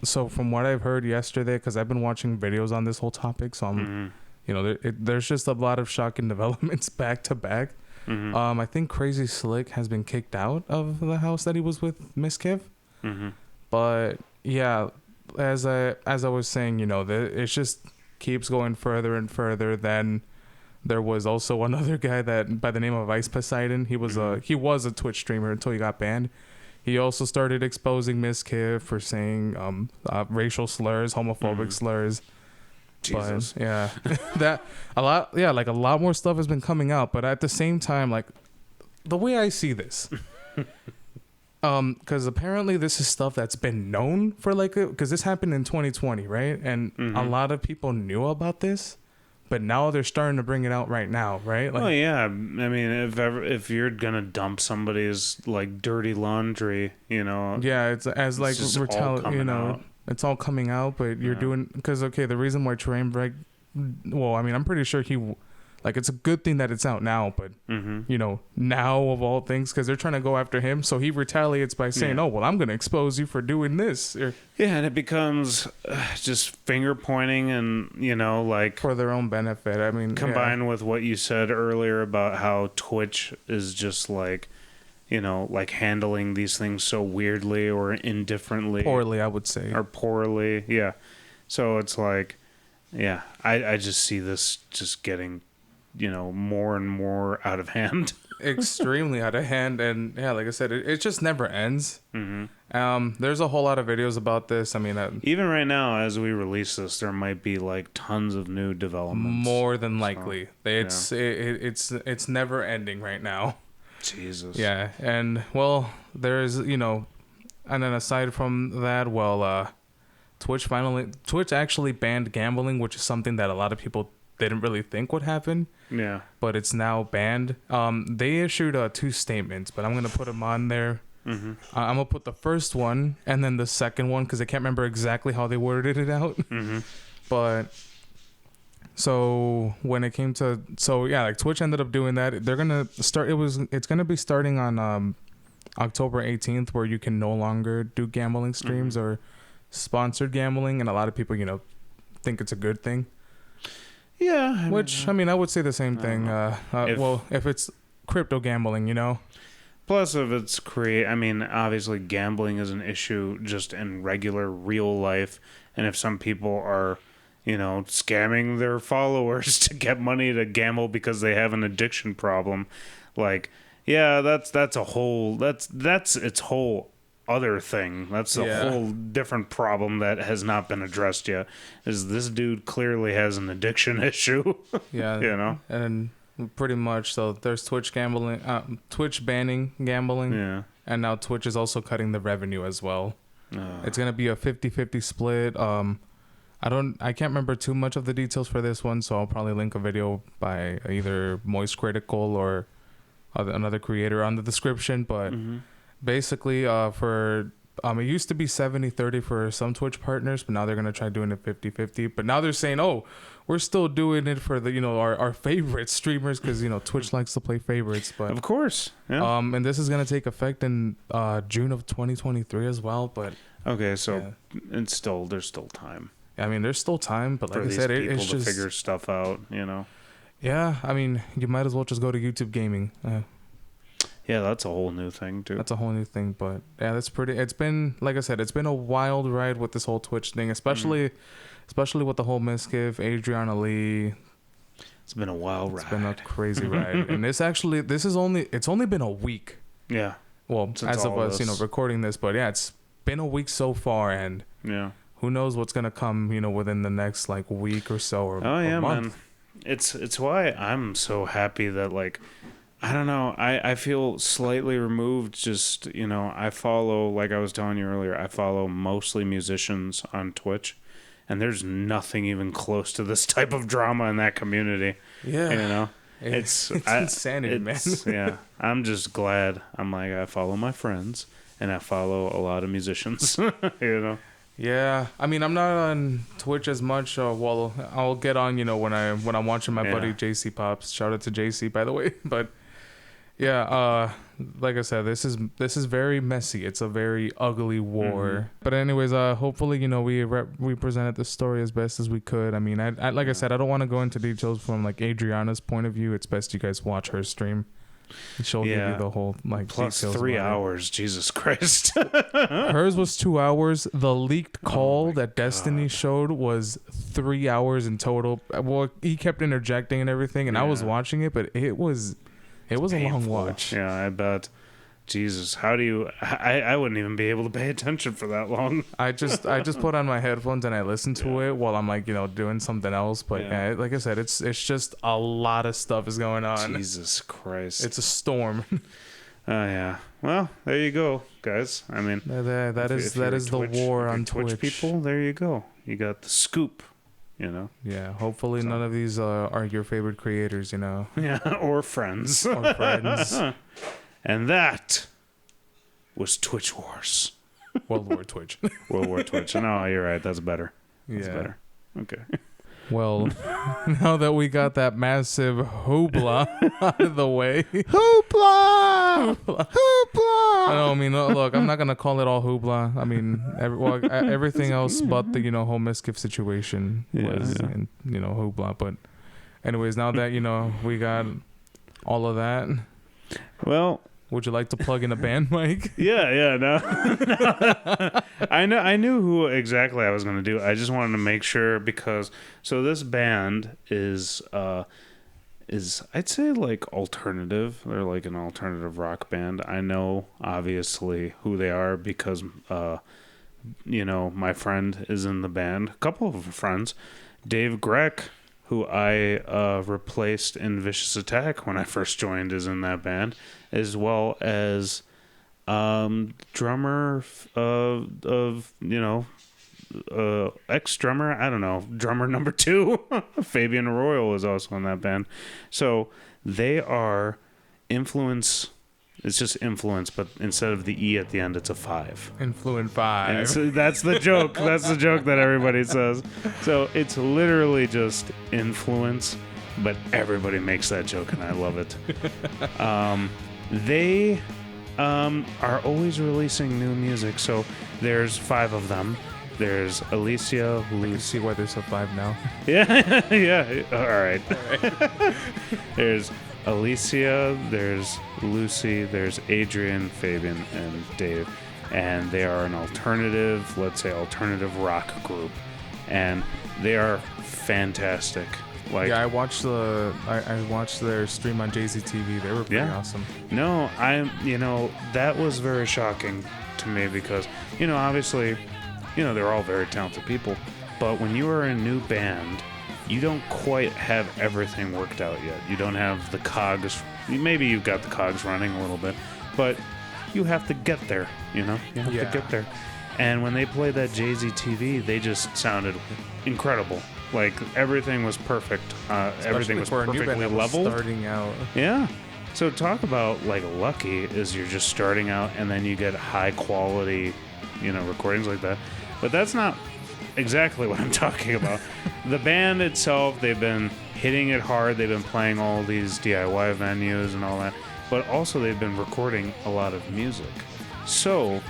so from what I've heard yesterday, because I've been watching videos on this whole topic, so I'm, you know, there's just a lot of shocking developments back to back. Mm-hmm. I think Crazy Slick has been kicked out of the house that he was with Miss Kiv. Mm-hmm. But yeah, as I was saying, you know, it just keeps going further and further. Then there was also another guy that by the name of Ice Poseidon. He was a Twitch streamer until he got banned. He also started exposing Miss Kiv for saying racial slurs, homophobic slurs. Jesus. But, yeah, like a lot more stuff has been coming out. But at the same time, like the way I see this, because apparently this is stuff that's been known for because this happened in 2020, right? And a lot of people knew about this. But now they're starting to bring it out right now, right? Like, yeah. I mean, if you're gonna dump somebody's like dirty laundry, you know. Yeah, it's as like you know, out. It's all coming out. But you're doing because the reason why Trainwreck, well, I mean, I'm pretty sure it's a good thing that it's out now. But you know, now of all things, because they're trying to go after him, so he retaliates by saying, "Oh, well, I'm gonna expose you for doing this." And it becomes just finger pointing and, you know, like... For their own benefit. I mean... Combined with what you said earlier about how Twitch is just like, you know, like handling these things so weirdly or indifferently. Poorly, I would say. Or poorly, yeah. So it's like, yeah, I just see this just getting, you know, more and more out of hand. Extremely out of hand. And yeah, like I said, it just never ends. Mm-hmm. There's a whole lot of videos about this. I mean, even right now, as we release this, there might be like tons of new developments. More than likely, so, it's never ending right now. Jesus. Yeah, and well, there's, you know, and then aside from that, well, Twitch actually banned gambling, which is something that a lot of people didn't really think would happen. Yeah. But it's now banned. They issued 2 statements, but I'm gonna put them on there. Mm-hmm. I'm gonna put the first one and then the second one because I can't remember exactly how they worded it out. Mm-hmm. But so when it came to like Twitch ended up doing that. They're gonna start. It's gonna be starting on October 18th, where you can no longer do gambling streams or sponsored gambling, and a lot of people think it's a good thing. Yeah. I would say the same thing. If it's crypto gambling, Plus, if it's obviously gambling is an issue just in regular real life, and if some people are, scamming their followers to get money to gamble because they have an addiction problem, like, yeah, that's its whole other thing. That's a whole different problem that has not been addressed yet. Is this dude clearly has an addiction issue? Yeah, and pretty much. So there's Twitch banning gambling. Yeah, and now Twitch is also cutting the revenue as well. It's gonna be a 50-50 split. I can't remember too much of the details for this one, so I'll probably link a video by either Moist Critical or another creator on the description. But basically, it used to be 70-30 for some Twitch partners, but now they're gonna try doing it 50-50. But now they're saying, we're still doing it for the our favorite streamers, because Twitch likes to play favorites. But of course, yeah. And this is gonna take effect in June of 2023 as well. But okay, so there's still time. I mean, there's still time, but like for I said, it's just figure stuff out. Yeah, I mean, you might as well just go to YouTube Gaming. Yeah, that's a whole new thing too. That's a whole new thing, but yeah, it's been, like I said, it's been a wild ride with this whole Twitch thing, especially with the whole Miskiff, Adriana Lee. It's been a wild ride. It's been a crazy ride. And it's only been a week. Yeah. Well, as of us, recording this, but yeah, it's been a week so far, and who knows what's gonna come, within the next week or so or month. Man. It's why I'm so happy that I don't know. I feel slightly removed. Just, I follow, like I was telling you earlier, I follow mostly musicians on Twitch, and there's nothing even close to this type of drama in that community. Yeah. It's insanity, man. Yeah. I'm just glad. I follow my friends, and I follow a lot of musicians, Yeah, I mean, I'm not on Twitch as much. I'll get on, when I'm watching my buddy JC Pops. Shout out to JC, by the way. But yeah, like I said, this is very messy. It's a very ugly war. But anyways, hopefully, we presented the story as best as we could. I mean, I like I said, I don't want to go into details from Adriana's point of view. It's best you guys watch her stream. She'll give you the whole plus details. 3 hours. Jesus Christ. Hers was 2 hours. The leaked call that Destiny showed was 3 hours in total. Well, he kept interjecting and everything, and I was watching it, but it was a long watch. Yeah, I bet. Jesus, how do you? I wouldn't even be able to pay attention for that long. I just put on my headphones and I listen to it while I'm doing something else. But like I said, it's just a lot of stuff is going on. Jesus Christ, it's a storm. Oh yeah. Well, there you go, guys. I mean, that is the war on Twitch people. There you go. You got the scoop. Yeah. Hopefully none of these are your favorite creators. Yeah, or friends. Or friends. And that was Twitch Wars. World War Twitch. World War Twitch. No, you're right. That's better. That's yeah. better. Okay. Well, now that we got that massive hoopla out of the way. Hoopla! I mean, look, I'm not going to call it all hoopla. I mean, everything else but the, whole Miskiff situation was, hoopla. But anyways, now that, we got all of that. Well, would you like to plug in a band, Mike? No. I knew who exactly I was going to do. I just wanted to make sure because this band is I'd say alternative. They're an alternative rock band. I know obviously who they are because my friend is in the band. A couple of friends, Dave Greck, who I replaced in Vicious Attack when I first joined, is in that band, as well as drummer of ex-drummer, I don't know, drummer number 2, Fabian Arroyo is also in that band. So they are influence. It's just influence, but instead of the E at the end, it's a 5. Influent 5. And so that's the joke. That's the joke that everybody says. So it's literally just influence, but everybody makes that joke, and I love it. They are always releasing new music. So there's 5 of them. There's Alicia, You see why there's a 5 now. yeah, yeah. All right. There's Alicia, there's Lucy, there's Adrian, Fabian, and Dave. And they are an alternative, let's say alternative rock group. And they are fantastic. Like, yeah, I watched their stream on JZTV. They were pretty awesome. No, that was very shocking to me because, obviously, they're all very talented people. But when you are a new band, you don't quite have everything worked out yet. You don't have the cogs. Maybe you've got the cogs running a little bit, but you have to get there, You have to get there. And when they played that JZTV, they just sounded incredible. Like, everything was perfect. Everything was perfectly leveled. Starting out. Yeah. So talk about, like, lucky is you're just starting out and then you get high quality, recordings like that. But that's not exactly what I'm talking about. The band itself, they've been hitting it hard. They've been playing all these DIY venues and all that. But also they've been recording a lot of music. So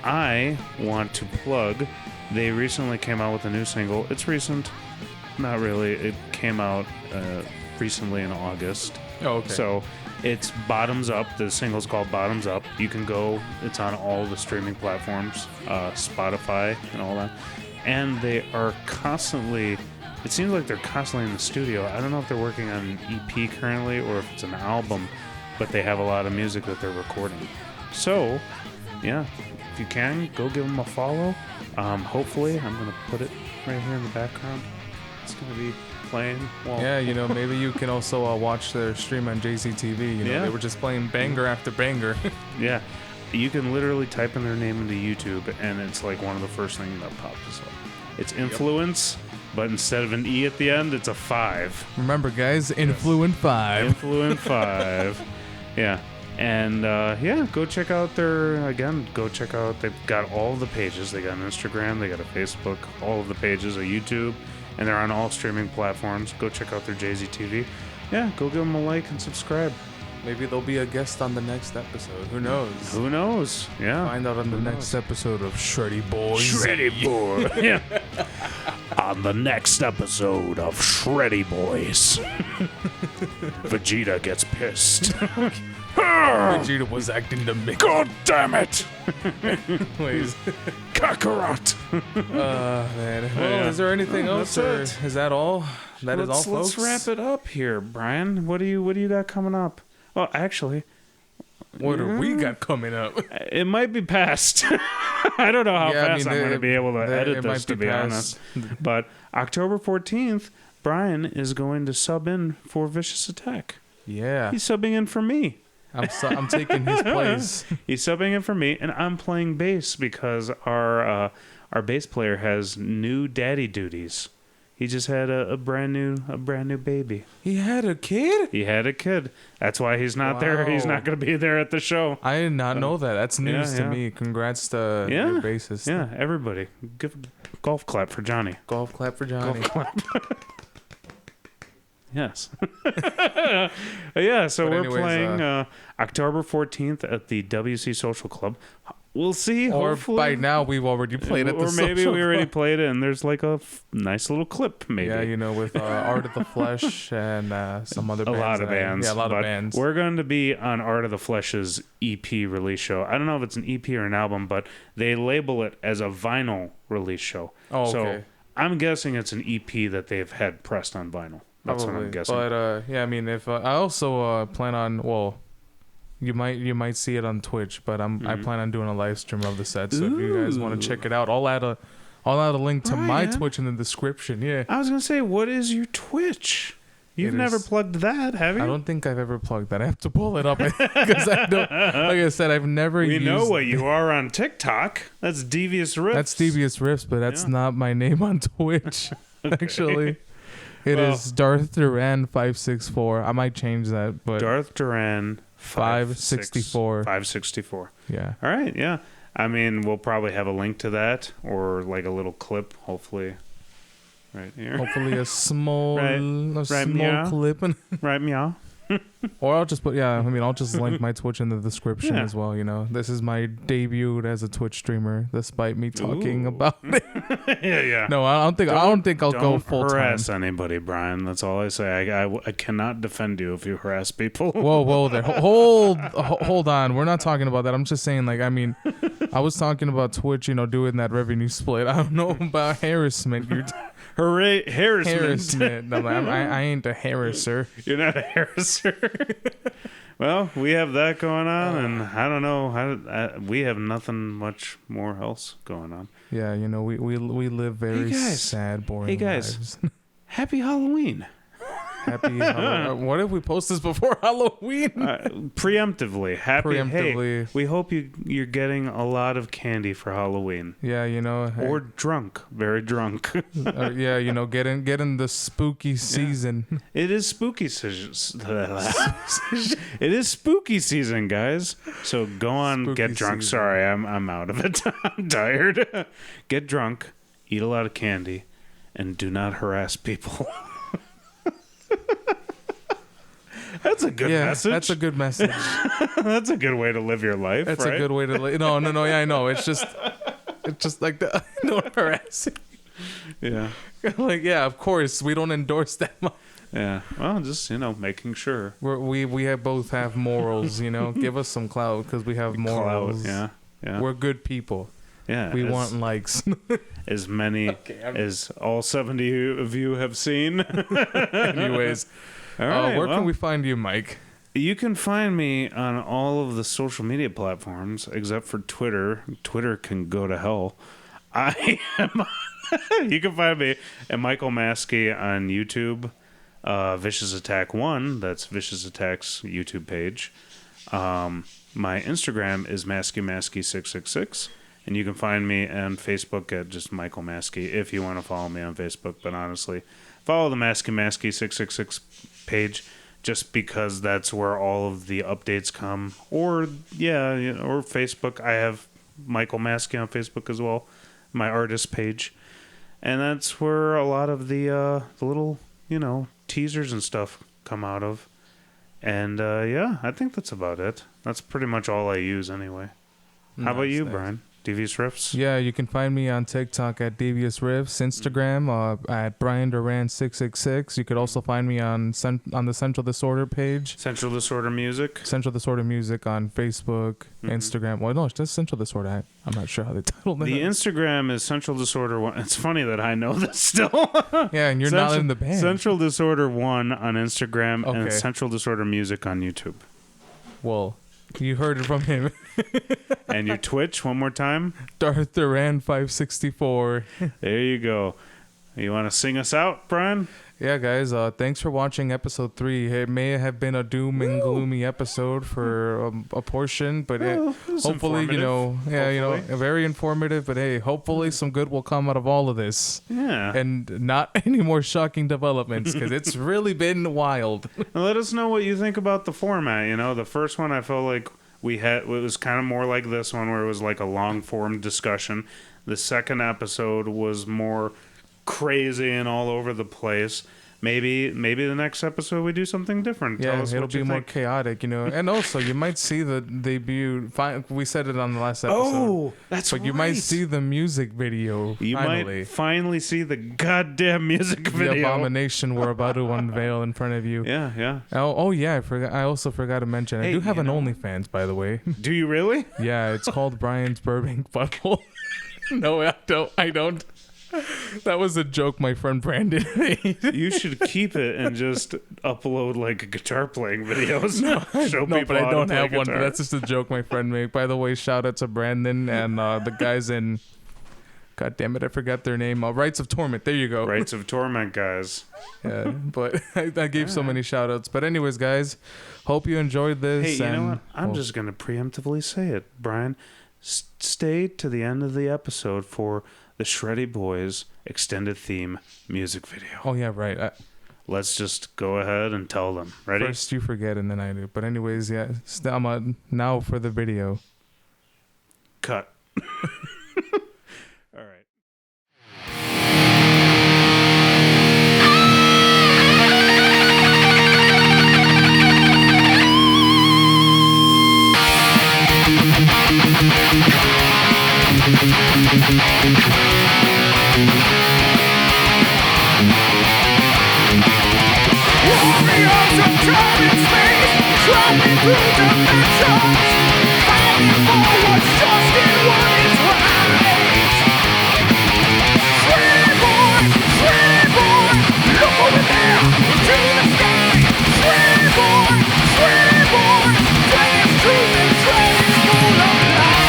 I want to plug, they recently came out with a new single. It's recent. Not really. It came out recently in August. Oh, okay. So it's Bottoms Up. The single's called Bottoms Up. You can go. It's on all the streaming platforms, Spotify and all that. And they are constantly, it seems like they're constantly in the studio. I don't know if they're working on an EP currently or if it's an album, but they have a lot of music that they're recording. So, yeah, if you can, go give them a follow. Hopefully, I'm going to put it right here in the background. It's going to be playing. Well, yeah, maybe you can also watch their stream on JCTV. They were just playing banger after banger. Yeah. You can literally type in their name into YouTube, and it's like one of the first things that pops up. It's Influence, but instead of an E at the end, it's a 5. Remember, guys, Influent 5. Influent 5. Yeah. And, go check out they've got all the pages. They got an Instagram, they got a Facebook, all of the pages, a YouTube, and they're on all streaming platforms. Go check out their JZTV. Yeah, go give them a like and subscribe. Maybe they'll be a guest on the next episode. Who knows? Who knows? Yeah. Find out on the next episode of Shreddy Boys. Shreddy Boy. Yeah. On the next episode of Shreddy Boys, Vegeta gets pissed. Vegeta was acting the mix. God damn it! Please. Kakarot. Man. Well, is there anything else, or is that all? That is all, folks. Let's wrap it up here, Brian. What do you got coming up? Well, actually, what do we got coming up? It might be past. I don't know how fast I'm going to be able to edit this, to be honest. But October 14th, Brian is going to sub in for Vicious Attack. Yeah. He's subbing in for me. I'm taking his place. He's subbing in for me, and I'm playing bass because our bass player has new daddy duties. He just had a brand new baby. He had a kid? He had a kid. That's why he's not there. He's not going to be there at the show. I did not know that. That's news to me. Congrats to your bassist. Yeah, everybody. Give a golf clap for Johnny. Golf clap for Johnny. Golf clap. Yes. Yeah, so we're playing October 14th at the WC Social Club. We'll see. Or hopefully. by now we've already played it. Or maybe we already played it, and there's like a nice little clip, maybe. Yeah, with Art of the Flesh and some other bands. A lot of bands. Yeah, a lot of bands. We're going to be on Art of the Flesh's EP release show. I don't know if it's an EP or an album, but they label it as a vinyl release show. Oh, okay. So I'm guessing it's an EP that they've had pressed on vinyl. That's Probably. what I'm guessing. But if I also plan on, well, you might see it on Twitch, but I plan on doing a live stream of the set. So if you guys want to check it out, I'll add a link to my Twitch in the description. Yeah. I was gonna say, what is your Twitch? You've never plugged that, have you? I don't think I've ever plugged that. I have to pull it up because I don't. Like I said, I've never. We know what you are on TikTok. That's Devious Riffs. That's Devious Riffs, but that's not my name on Twitch. Actually, it is Darth Duran 564. I might change that, but Darth Duran 564. 564. Yeah. All right. Yeah. I mean, we'll probably have a link to that or like a little clip, hopefully. Right here. Hopefully a small meow. clip. Right, meow. Or I'll just put, I'll just link my Twitch in the description as well, This is my debut as a Twitch streamer, despite me talking about it. Yeah. No, I don't think I'll go full time. Don't harass anybody, Brian. That's all I say. I cannot defend you if you harass people. Whoa there. Hold on. We're not talking about that. I'm just saying, I was talking about Twitch, doing that revenue split. I don't know about harassment. Hooray, harassment. No, I ain't a harasser. You're not a harasser. Well, we have that going on, and I don't know. We have nothing much more else going on. Yeah, we live very sad, boring lives. Happy Halloween. Happy Halloween. What if we post this before Halloween? Preemptively. Preemptively. Hey, we hope you're getting a lot of candy for Halloween. Yeah, Or drunk. Very drunk. Getting the spooky season. It is spooky season. It is spooky season, guys. So go on, Spooky get drunk. season. Sorry, I'm out of it. I'm tired. Get drunk, eat a lot of candy, and do not harass people. That's a good message. That's a good message. That's a good way to live your life. That's right? a good way to live. No, yeah, I know. It's just like the no harassing. Yeah. Of course, we don't endorse that much. Yeah. Well, just making making sure. We both have morals. Give us some clout because we have morals. Clout, yeah. We're good people. Yeah. We want likes. As many as all 70 of you have seen. Anyways. All right, where can we find you, Mike? You can find me on all of the social media platforms except for Twitter. Twitter can go to hell. You can find me at Michael Maskey on YouTube. Vicious Attack 1, that's Vicious Attack's YouTube page. My Instagram is MaskeyMaskey666. And you can find me on Facebook at just Michael Maskey if you want to follow me on Facebook. But honestly, follow the Maskey666 page just because that's where all of the updates come. Or Facebook. I have Michael Maskey on Facebook as well, my artist page. And that's where a lot of the little, teasers and stuff come out of. And I think that's about it. That's pretty much all I use anyway. How about you, Brian? Devious Riffs? Yeah, you can find me on TikTok at Devious Riffs, Instagram at Brian Duran 666. You could also find me on the Central Disorder page. Central Disorder Music? Central Disorder Music on Facebook, Instagram. Well, no, it's just Central Disorder. I'm not sure how they titled it. The Instagram is Central Disorder 1. It's funny that I know this still. Yeah, and you're not in the band. Central Disorder 1 on Instagram and Central Disorder Music on YouTube. Well, you heard it from him. And your Twitch, one more time? Darth Duran 564. There you go. You want to sing us out, Brian? Yeah, guys. Thanks for watching episode 3. It may have been a doom and gloomy episode for a portion, but hopefully, very informative. But hey, hopefully some good will come out of all of this. Yeah. And not any more shocking developments because it's really been wild. Let us know what you think about the format. The first one I felt like it was kind of more like this one where it was like a long form discussion. The second episode was more crazy and all over the place. Maybe the next episode we do something different. Yeah, it'll be more chaotic, And also, you might see the debut. We said it on the last episode. Oh, that's right. But you might see the music video. You might finally see the goddamn music video. The abomination we're about to unveil in front of you. Yeah. Oh yeah, I forgot. I also forgot to mention. I do have an OnlyFans, by the way. Do you really? Yeah, it's called Brian's Burbank Butthole. No, I don't. That was a joke my friend Brandon made. You should keep it and just upload like guitar playing videos. But I don't have one. But that's just a joke my friend made. By the way, shout out to Brandon and the guys in God damn it, I forgot their name. Rights of Torment. There you go. Rights of Torment, guys. Yeah, but I gave so many shout outs. But anyways, guys, hope you enjoyed this. Hey, you know what? I'm just going to preemptively say it, Brian. Stay to the end of the episode for the Shreddy Boys extended theme music video. Oh, yeah, right. Let's just go ahead and tell them. Ready? First you forget and then I do. But anyways, yeah. Now for the video. Cut. All right. Warriors of time and space, traveling through dimensions, fighting for what's just and what is right. Shreddy boy, look over there into the sky. Shreddy boy, playing truth and Shreddy's full of life.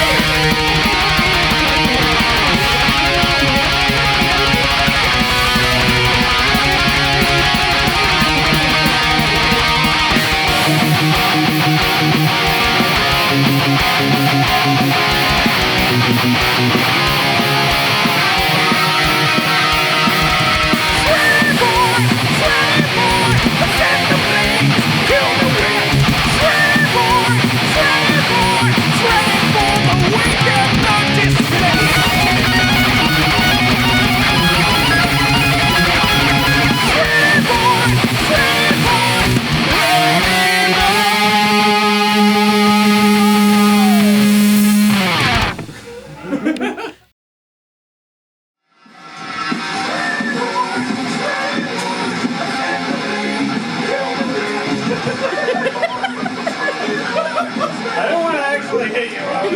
I don't want to actually hit you. I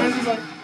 was just like...